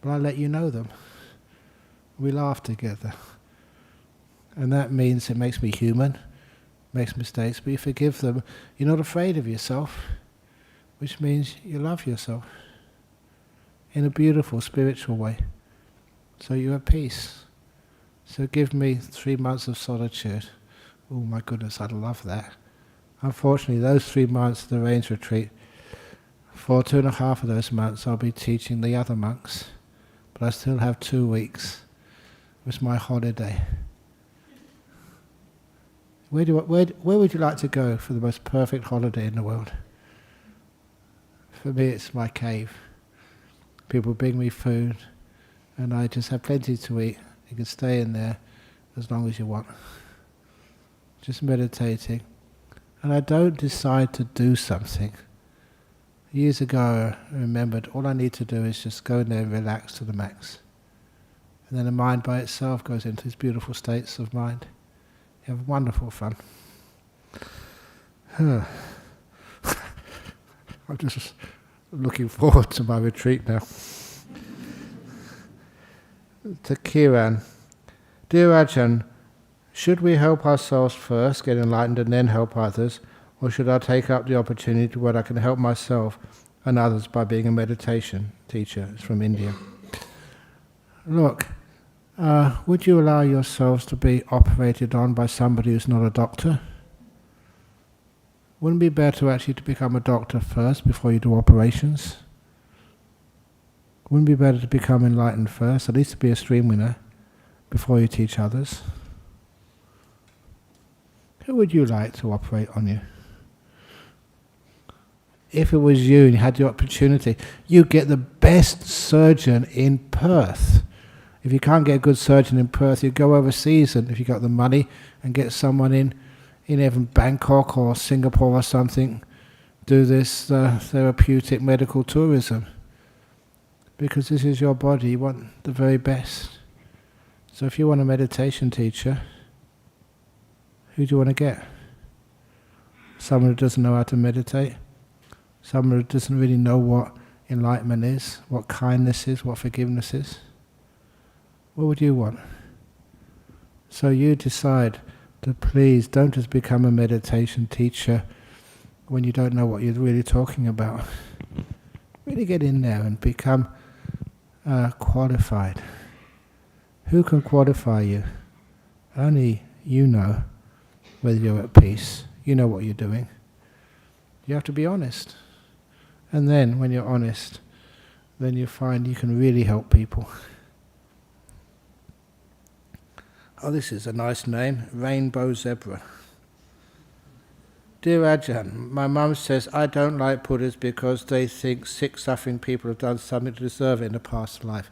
But I let you know them. We laugh together. And that means it makes me human, makes mistakes, but you forgive them. You're not afraid of yourself, which means you love yourself in a beautiful spiritual way. So you're at peace. So give me 3 months of solitude. Oh my goodness, I'd love that. Unfortunately, those 3 months of the Range Retreat, for 2.5 of those months I'll be teaching the other monks, but I still have 2 weeks. It was my holiday. Where would you like to go for the most perfect holiday in the world? For me, it's my cave. People bring me food, and I just have plenty to eat. You can stay in there as long as you want. Just meditating. And I don't decide to do something. Years ago, I remembered all I need to do is just go in there and relax to the max. And then the mind by itself goes into these beautiful states of mind. You have wonderful fun. I'm just looking forward to my retreat now. To Kiran. Dear Ajahn, should we help ourselves first, get enlightened, and then help others? Or should I take up the opportunity where I can help myself and others by being a meditation teacher? It's from India. Look, would you allow yourselves to be operated on by somebody who's not a doctor? Wouldn't it be better actually to become a doctor first before you do operations? Wouldn't it be better to become enlightened first, at least to be a stream winner, before you teach others? Who would you like to operate on you? If it was you and you had the opportunity, you'd get the best surgeon in Perth. If you can't get a good surgeon in Perth, you'd go overseas, and if you got the money, and get someone in even Bangkok or Singapore or something, do this therapeutic medical tourism. Because this is your body, you want the very best. So if you want a meditation teacher, who do you want to get? Someone who doesn't know how to meditate? Someone who doesn't really know what enlightenment is, what kindness is, what forgiveness is? What would you want? So you decide to please don't just become a meditation teacher when you don't know what you're really talking about. Really get in there and become qualified. Who can qualify you? Only you know whether you're at peace. You know what you're doing. You have to be honest. And then, when you're honest, then you find you can really help people. Oh, this is a nice name, Rainbow Zebra. Dear Ajahn, my mum says I don't like Buddhists because they think sick, suffering people have done something to deserve it in a past life.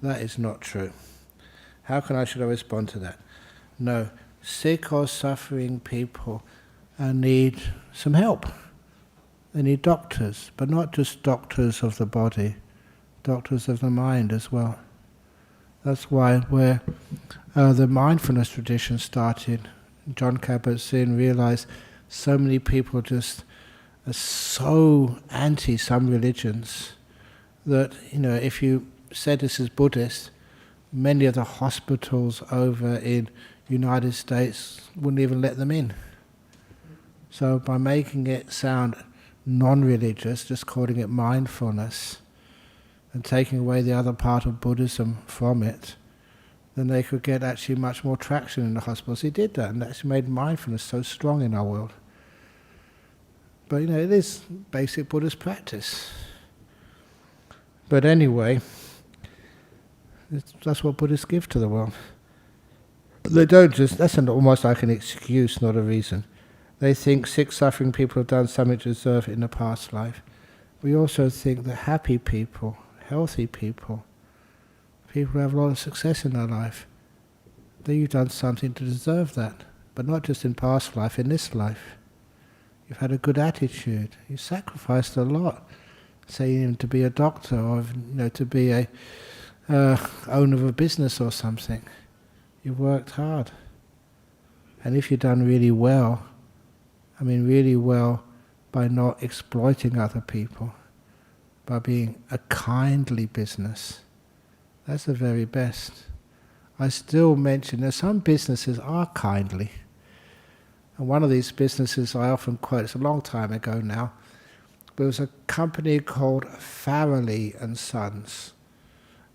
That is not true. How should I respond to that? No, sick or suffering people need some help. They need doctors, but not just doctors of the body, doctors of the mind as well. That's why where the mindfulness tradition started, John Kabat-Zinn realized so many people just are so anti some religions that, if you said this is Buddhist, many of the hospitals over in United States wouldn't even let them in. So by making it sound non-religious, just calling it mindfulness, and taking away the other part of Buddhism from it, then they could get actually much more traction in the hospitals. He did that, and that's made mindfulness so strong in our world. But it is basic Buddhist practice. But anyway, that's what Buddhists give to the world. They don't just, that's almost like an excuse, not a reason. They think sick, suffering people have done something to deserve it in a past life. We also think that happy people, healthy people who have a lot of success in their life, that you've done something to deserve that. But not just in past life, in this life. You've had a good attitude. You sacrificed a lot. Say even to be a doctor or to be a owner of a business or something. You worked hard. And if you've done really well by not exploiting other people, by being a kindly business, that's the very best. I still mention that some businesses are kindly. And one of these businesses I often quote, it's a long time ago now, but it was a company called Farrelly and Sons.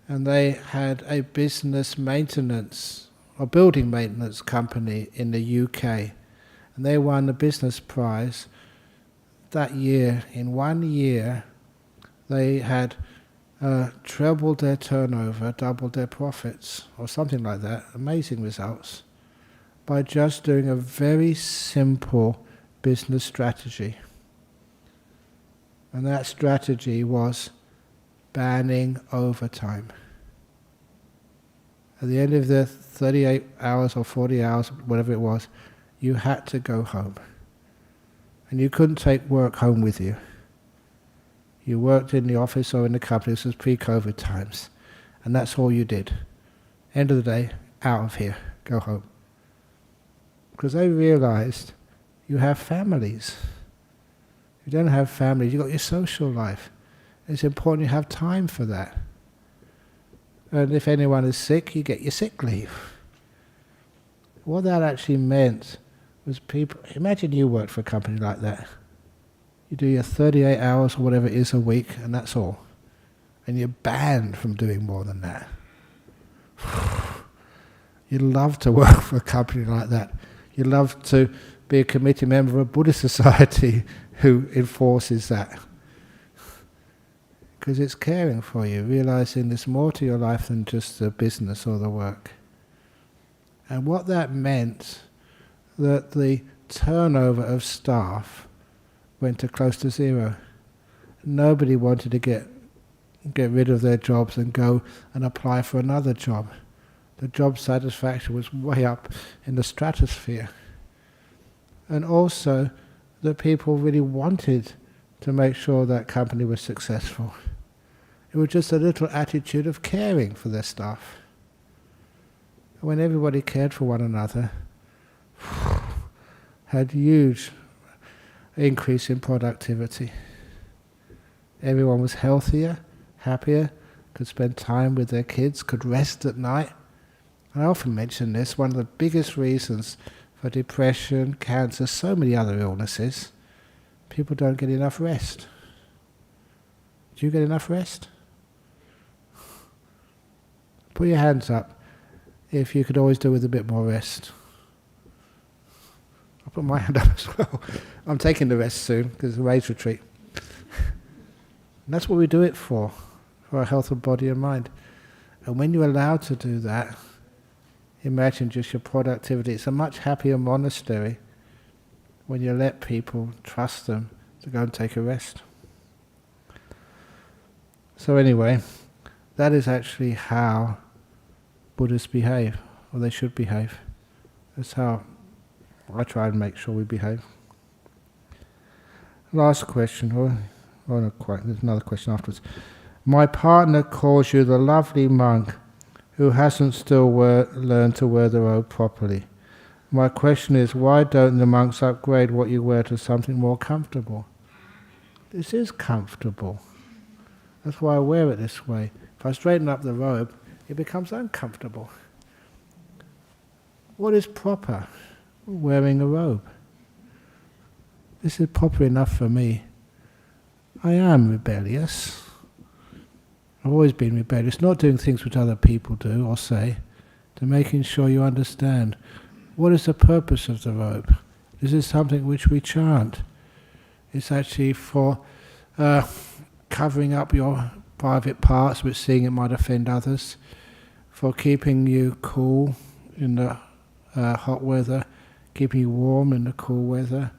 And they had a business maintenance, or building maintenance company in the UK. And they won the business prize that year. In 1 year, they had trebled their turnover, doubled their profits, or something like that. Amazing results. By just doing a very simple business strategy. And that strategy was banning overtime. At the end of the 38 hours or 40 hours, whatever it was, you had to go home. And you couldn't take work home with you. You worked in the office or in the company, this was pre-COVID times. And that's all you did. End of the day, out of here, go home. Because they realized you have families. If you don't have families, you've got your social life. It's important you have time for that. And if anyone is sick, you get your sick leave. What that actually meant was people, imagine you worked for a company like that. You do your 38 hours or whatever it is a week, and that's all. And you're banned from doing more than that. You'd love to work for a company like that. You'd love to be a committee member of a Buddhist society who enforces that. because it's caring for you, realizing there's more to your life than just the business or the work. And what that meant, that the turnover of staff went to close to zero. Nobody wanted to get rid of their jobs and go and apply for another job. The job satisfaction was way up in the stratosphere. And also that people really wanted to make sure that company was successful. It was just a little attitude of caring for their staff. When everybody cared for one another, had huge increase in productivity. Everyone was healthier, happier, could spend time with their kids, could rest at night. I often mention this, one of the biggest reasons for depression, cancer, so many other illnesses, people don't get enough rest. Do you get enough rest? Put your hands up if you could always do with a bit more rest. I'll put my hand up as well. I'm taking the rest soon because it's a rage retreat. And that's what we do it for our health of body and mind. And when you're allowed to do that, imagine just your productivity. It's a much happier monastery when you let people trust them to go and take a rest. So anyway, that is actually how Buddhists behave, or they should behave. That's how I try and make sure we behave. Last question, or not quite, there's another question afterwards. My partner calls you the lovely monk who hasn't still learned to wear the robe properly. My question is, why don't the monks upgrade what you wear to something more comfortable? This is comfortable. That's why I wear it this way. If I straighten up the robe, it becomes uncomfortable. What is proper? Wearing a robe. This is proper enough for me. I am rebellious. I've always been rebellious, not doing things which other people do or say, to making sure you understand what is the purpose of the robe. This is something which we chant. It's actually for covering up your private parts, which seeing it might offend others, for keeping you cool in the hot weather, keeping you warm in the cool weather,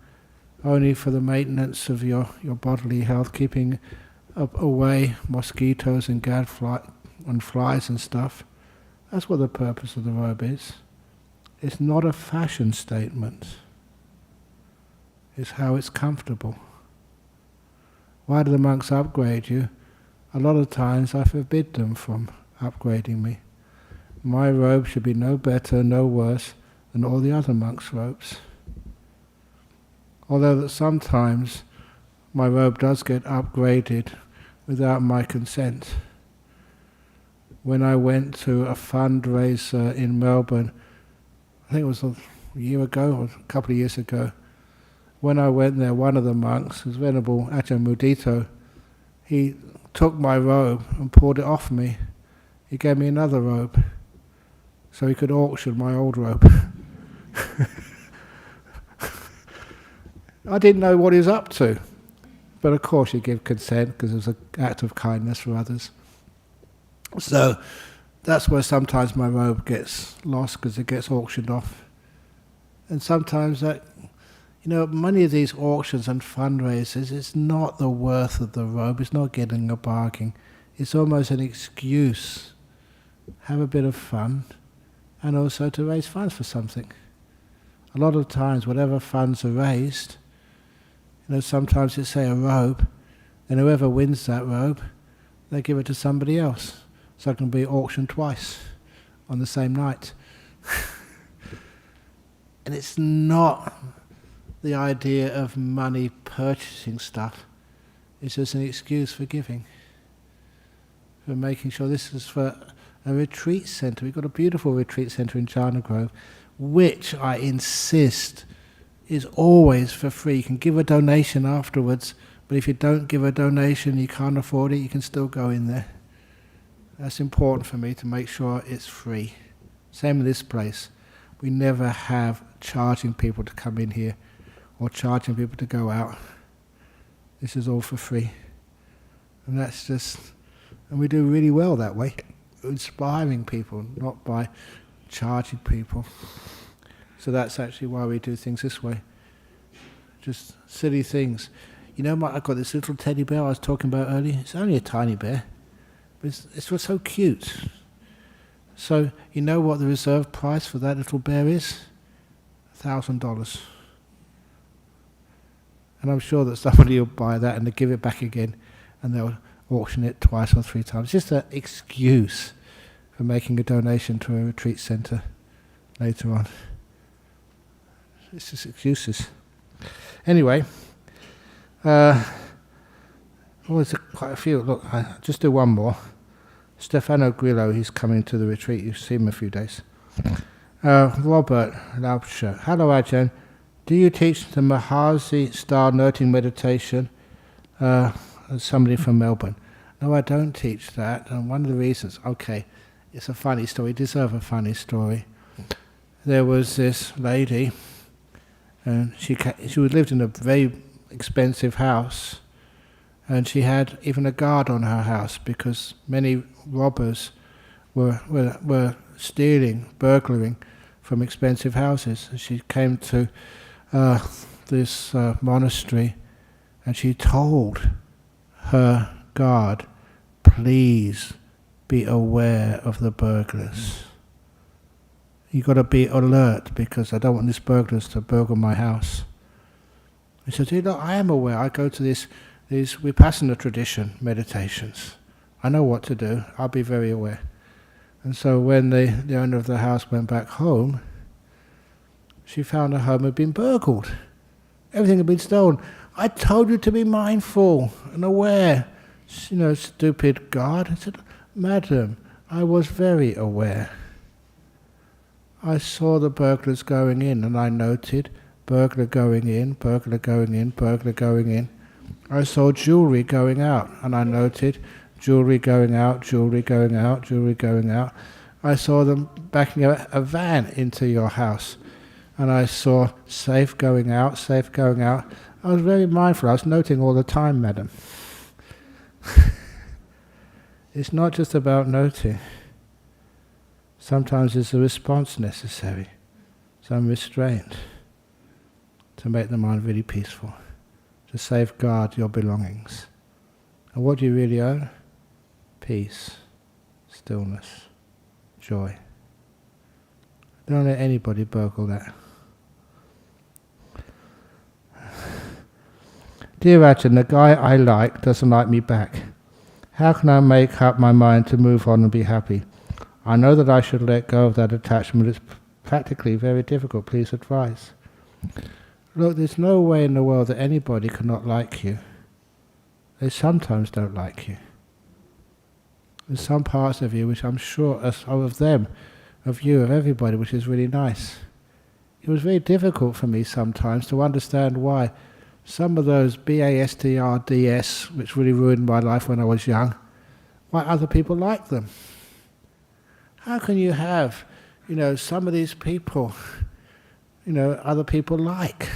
only for the maintenance of your bodily health, keeping away mosquitoes and and flies and stuff. That's what the purpose of the robe is. It's not a fashion statement. It's how it's comfortable. Why do the monks upgrade you? A lot of times I forbid them from upgrading me. My robe should be no better, no worse than all the other monks' robes. Although that sometimes my robe does get upgraded without my consent. When I went to a fundraiser in Melbourne, I think it was a year ago or a couple of years ago, when I went there, one of the monks, who's Venerable Ajahn Brahm, he took my robe and pulled it off me. He gave me another robe so he could auction my old robe. I didn't know what he was up to, but of course you give consent because it was an act of kindness for others. So that's where sometimes my robe gets lost because it gets auctioned off. And sometimes that, many of these auctions and fundraisers, it's not the worth of the robe, it's not getting a bargain. It's almost an excuse. Have a bit of fun and also to raise funds for something. A lot of times, whatever funds are raised, sometimes it's say a robe, and whoever wins that robe, they give it to somebody else. So it can be auctioned twice on the same night. And it's not the idea of money purchasing stuff. It's just an excuse for giving. For making sure this is for a retreat centre. We've got a beautiful retreat centre in Jhana Grove, which I insist is always for free. You can give a donation afterwards, but if you don't give a donation, you can't afford it, you can still go in there. That's important for me to make sure it's free. Same in this place. We never have charging people to come in here or charging people to go out. This is all for free. And that's just, and we do really well that way, inspiring people, not by charging people. So that's actually why we do things this way. Just silly things. You know, I've got this little teddy bear I was talking about earlier. It's only a tiny bear, but it's what's so cute. So you know what the reserve price for that little bear is? $1,000. And I'm sure that somebody will buy that and they'll give it back again, and they'll auction it twice or 3 times. Just an excuse for making a donation to a retreat centre later on. It's just excuses. Anyway, there's quite a few. Look, I'll just do one more. Stefano Grillo, he's coming to the retreat. You've seen him a few days. Robert Laubscher. Hello, Ajahn. Do you teach the Mahasi-style noting meditation? Somebody from Melbourne. No, I don't teach that. And one of the reasons, okay, it's a funny story. You deserve a funny story. There was this lady, and she lived in a very expensive house, and she had even a guard on her house because many robbers were stealing, burglaring from expensive houses. And she came to this monastery, and she told her guard, please be aware of the burglars. You've got to be alert because I don't want these burglars to burgle my house. He said, look, I am aware. I go to these Vipassana tradition meditations. I know what to do. I'll be very aware. And so when the owner of the house went back home, she found her home had been burgled. Everything had been stolen. I told you to be mindful and aware. Stupid guard. I said, Madam, I was very aware. I saw the burglars going in, and I noted burglar going in, burglar going in, burglar going in. I saw jewellery going out, and I noted jewellery going out, jewellery going out, jewellery going out. I saw them backing a van into your house, and I saw safe going out, safe going out. I was very mindful. I was noting all the time, madam. It's not just about noting. Sometimes there's a response necessary, some restraint, to make the mind really peaceful, to safeguard your belongings. And what do you really own? Peace, stillness, joy. Don't let anybody burgle that. Dear Ajahn, the guy I like doesn't like me back. How can I make up my mind to move on and be happy? I know that I should let go of that attachment. It's practically very difficult. Please advise. Look, there's no way in the world that anybody cannot like you. They sometimes don't like you. There's some parts of you which I'm sure are of them, of you, of everybody, which is really nice. It was very difficult for me sometimes to understand why some of those BASTRDS, which really ruined my life when I was young, why other people like them. How can you have, some of these people, other people like?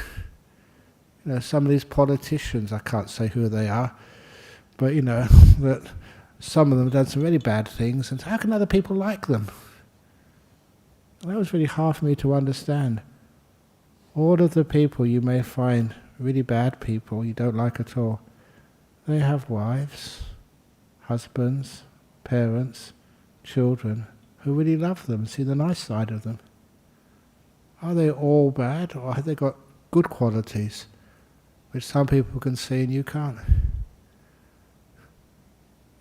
Some of these politicians, I can't say who they are, but that some of them have done some really bad things, and how can other people like them? And that was really hard for me to understand. All of the people you may find really bad people you don't like at all, they have wives, husbands, parents, children, who really love them, see the nice side of them. Are they all bad, or have they got good qualities, which some people can see and you can't?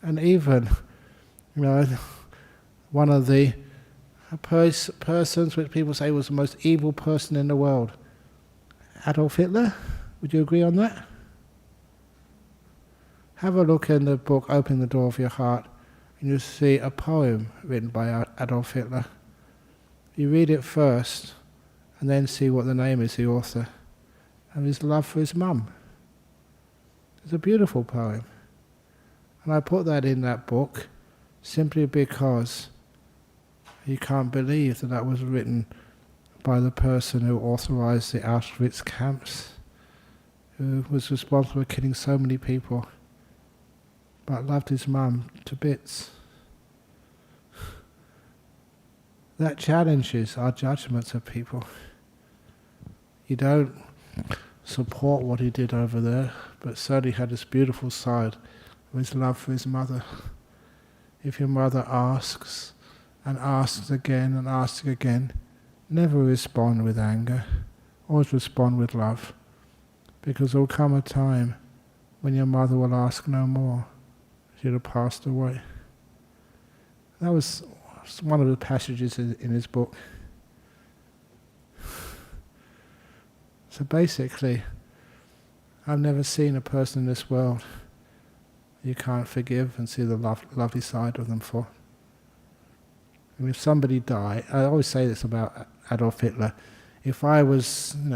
And even, one of the persons which people say was the most evil person in the world, Adolf Hitler, would you agree on that? Have a look in the book, Opening the Door of Your Heart, and you'll see a poem written by Adolf Hitler. You read it first, and then see what the name is, the author, and his love for his mum. It's a beautiful poem. And I put that in that book simply because you can't believe that was written by the person who authorized the Auschwitz camps, who was responsible for killing so many people. but loved his mum to bits. That challenges our judgments of people. You don't support what he did over there, but certainly had this beautiful side of his love for his mother. If your mother asks and asks again and asks again, never respond with anger, always respond with love, because there will come a time when your mother will ask no more. She'll have passed away. That was one of the passages in his book. So basically, I've never seen a person in this world you can't forgive and see the lovely side of them for. And if somebody died, I always say this about Adolf Hitler, if I was,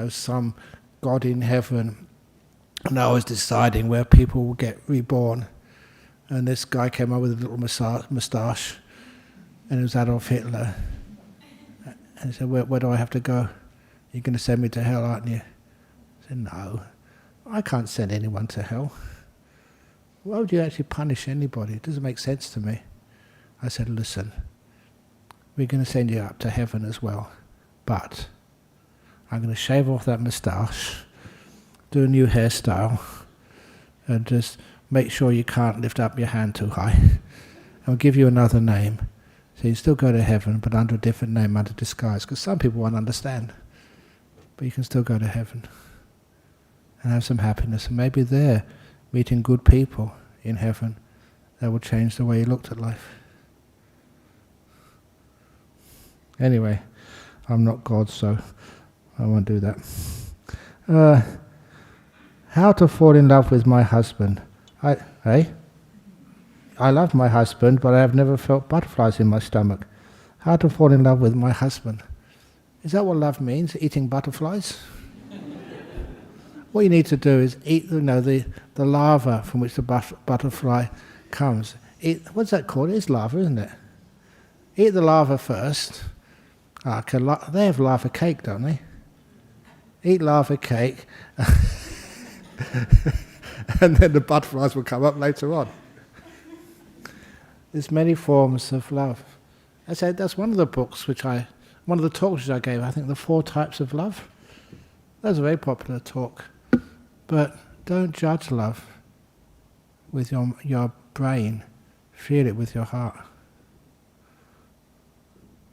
some God in heaven and I was deciding where people will get reborn, and this guy came up with a little moustache, and it was Adolf Hitler, and he said, where do I have to go? You're going to send me to hell, aren't you? I said, no, I can't send anyone to hell. Why would you actually punish anybody? It doesn't make sense to me. I said, listen, we're going to send you up to heaven as well, but I'm going to shave off that moustache, do a new hairstyle, and just make sure you can't lift up your hand too high. I'll give you another name. So you still go to heaven, but under a different name, under disguise, because some people won't understand. But you can still go to heaven and have some happiness. And maybe there, meeting good people in heaven, that will change the way you looked at life. Anyway, I'm not God, so I won't do that. How to fall in love with my husband. I love my husband, but I have never felt butterflies in my stomach. How to fall in love with my husband. Is that what love means, eating butterflies? What you need to do is eat the larva from which the butterfly comes. What's that called? It's larva, isn't it? Eat the larva first. They have larva cake, don't they? Eat larva cake, and then the butterflies will come up later on. There's many forms of love. I said that's one of the books one of the talks which I gave, I think the 4 types of love. That was a very popular talk. But don't judge love with your brain. Feel it with your heart.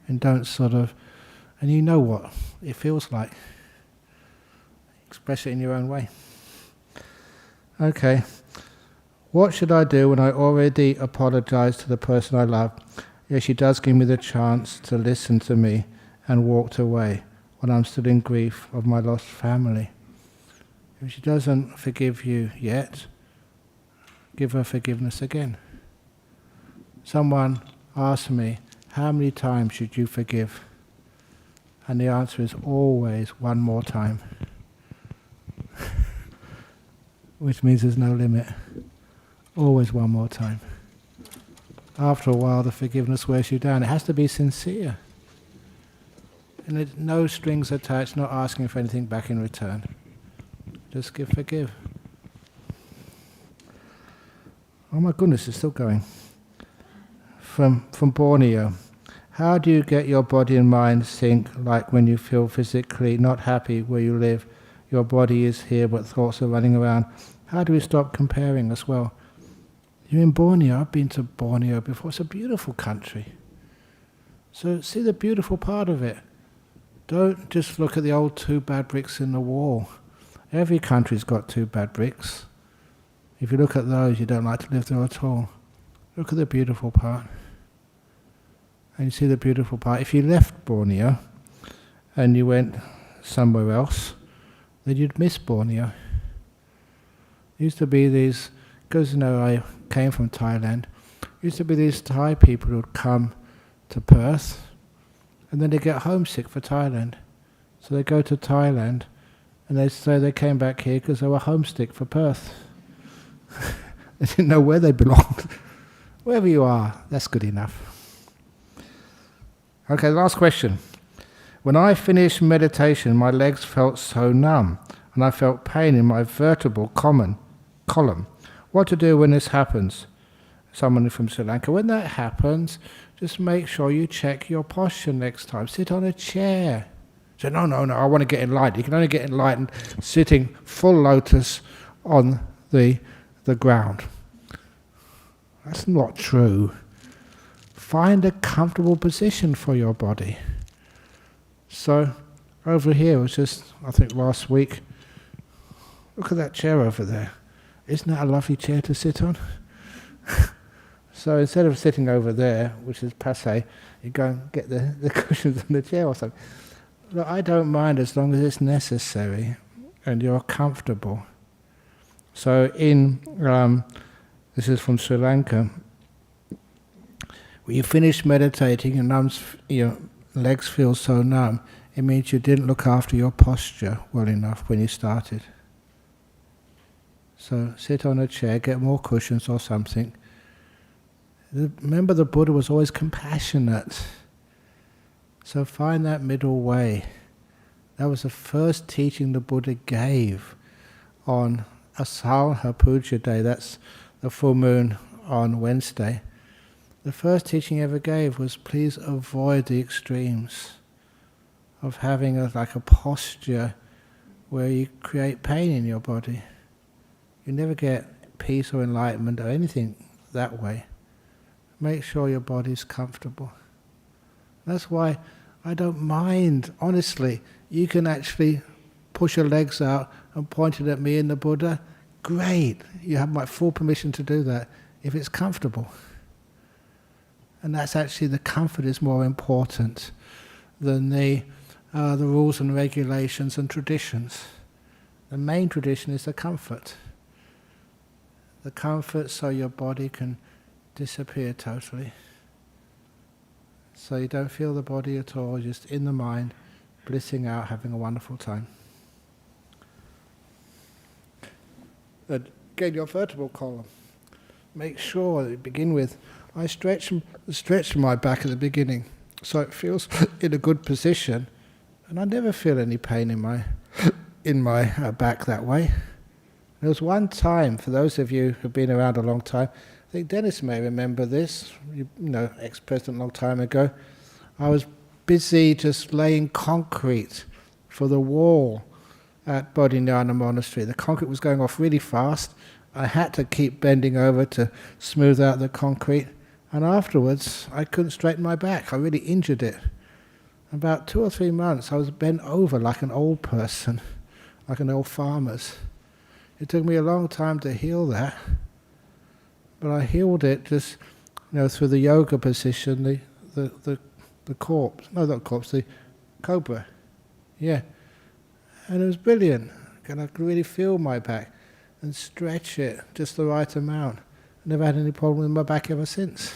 And don't and you know what it feels like. Express it in your own way. Okay. What should I do when I already apologize to the person I love, yet she does give me the chance to listen to me and walked away when I'm still in grief of my lost family? If she doesn't forgive you yet, give her forgiveness again. Someone asked me, how many times should you forgive? And the answer is always one more time. Which means there's no limit. Always one more time. After a while, the forgiveness wears you down. It has to be sincere. And there's no strings attached, not asking for anything back in return. Just forgive. Oh my goodness, it's still going. From Borneo. How do you get your body and mind sync, like when you feel physically not happy where you live? Your body is here, but thoughts are running around. How do we stop comparing as well? You're in Borneo. I've been to Borneo before. It's a beautiful country. So see the beautiful part of it. Don't just look at the old 2 bad bricks in the wall. Every country's got 2 bad bricks. If you look at those, you don't like to live there at all. Look at the beautiful part. And you see the beautiful part. If you left Borneo and you went somewhere else, then you'd miss Borneo. There used to be these, because I came from Thailand, used to be these Thai people who would come to Perth and then they get homesick for Thailand. So they go to Thailand and they say they came back here because they were homesick for Perth. They didn't know where they belonged. Wherever you are, that's good enough. Okay, last question. When I finished meditation, my legs felt so numb and I felt pain in my vertebral column. What to do when this happens? someone from Sri Lanka, when that happens, just make sure you check your posture next time. Sit on a chair. So no, I want to get enlightened. You can only get enlightened sitting full lotus on the ground. That's not true. Find a comfortable position for your body. So over here, it was just, I think last week, look at that chair over there. Isn't that a lovely chair to sit on? So instead of sitting over there, which is passé, you go and get the cushions on the chair or something. Look, I don't mind as long as it's necessary and you're comfortable. So this is from Sri Lanka, when you finish meditating and your legs feel so numb, it means you didn't look after your posture well enough when you started. So sit on a chair, get more cushions or something. Remember, the Buddha was always compassionate. So find that middle way. That was the first teaching the Buddha gave on Asalha Puja Day. That's the full moon on Wednesday. The first teaching he ever gave was, please avoid the extremes of having a posture where you create pain in your body. You never get peace or enlightenment or anything that way. Make sure your body's comfortable. That's why I don't mind, honestly. You can actually push your legs out and point it at me and the Buddha. Great, you have my full permission to do that if it's comfortable. And that's actually, the comfort is more important than the rules and regulations and traditions. The main tradition is the comfort. The comfort so your body can disappear totally. So you don't feel the body at all, just in the mind, blissing out, having a wonderful time. Again, your vertebral column. Make sure that you begin with, I stretch my back at the beginning, so it feels in a good position, and I never feel any pain in my back that way. There was one time, for those of you who've been around a long time, I think Dennis may remember this, ex-president a long time ago. I was busy just laying concrete for the wall at Bodhinyana Monastery. The concrete was going off really fast. I had to keep bending over to smooth out the concrete. And afterwards, I couldn't straighten my back. I really injured it. About 2 or 3 months, I was bent over like an old person, like an old farmer's. It took me a long time to heal that. But I healed it just, through the yoga position, the corpse. No, not corpse, the cobra. Yeah. And it was brilliant. And I could really feel my back and stretch it just the right amount. I never had any problem with my back ever since.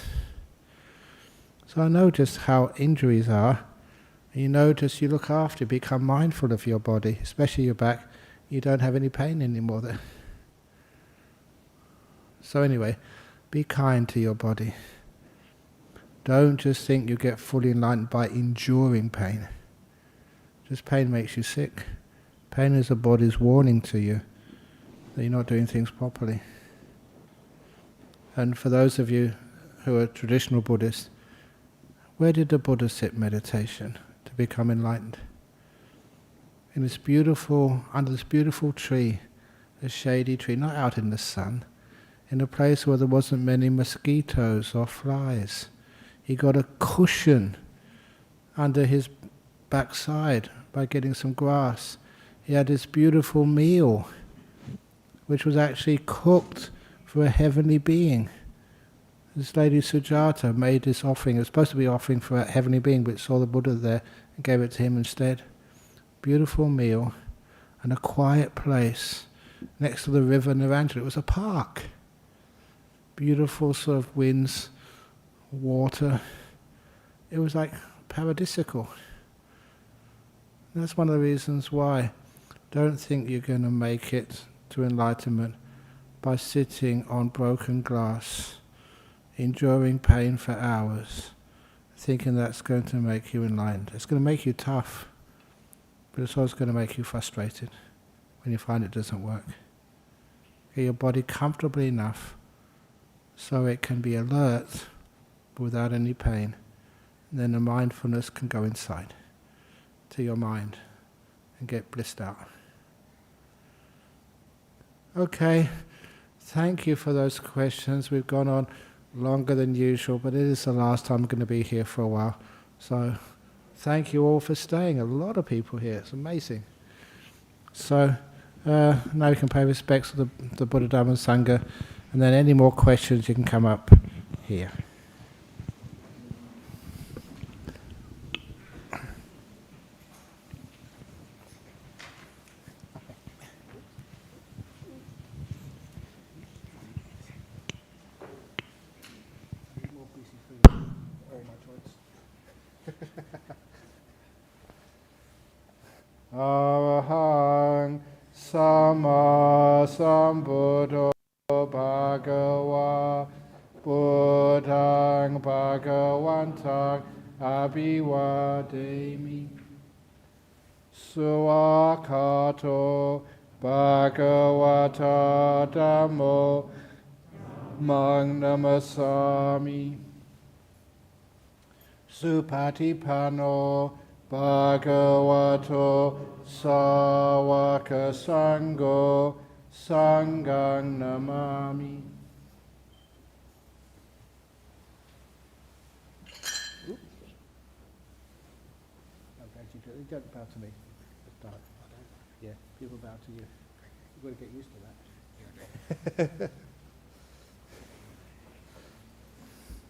So I know just how injuries are. And you look after, become mindful of your body, especially your back. You don't have any pain anymore there. So anyway, be kind to your body. Don't just think you get fully enlightened by enduring pain. Just pain makes you sick. Pain is the body's warning to you that you're not doing things properly. And for those of you who are traditional Buddhists, where did the Buddha sit meditation to become enlightened? In this beautiful, under this beautiful tree, a shady tree, not out in the sun, in a place where there wasn't many mosquitoes or flies. He got a cushion under his backside by getting some grass. He had this beautiful meal, which was actually cooked for a heavenly being. This lady Sujata made this offering. It was supposed to be an offering for a heavenly being, but saw the Buddha there and gave it to him instead. Beautiful meal and a quiet place next to the river Narangala. It was a park. Beautiful sort of winds, water. It was like paradisical. That's one of the reasons why don't think you're going to make it to enlightenment by sitting on broken glass, enduring pain for hours, thinking that's going to make you enlightened. It's going to make you tough, but it's also going to make you frustrated when you find it doesn't work. Get your body comfortably enough so it can be alert without any pain. And then the mindfulness can go inside to your mind and get blissed out. Okay, thank you for those questions. We've gone on longer than usual, but it is the last time I'm going to be here for a while. So thank you all for staying. A lot of people here. It's amazing. So now we can pay respects to the Buddha, Dhamma and Sangha, and then any more questions you can come up here. Arahang Sama Sambuddho Bhagava Buddhang Bhagavantang Abhivademi Suakato Bhagavata Dhammo Mang Namasami Supatipano Bhagavato Sawaka Sangho Sanghang Namami. Don't bow to me. Yeah, people bow to you. You've got to get used to that.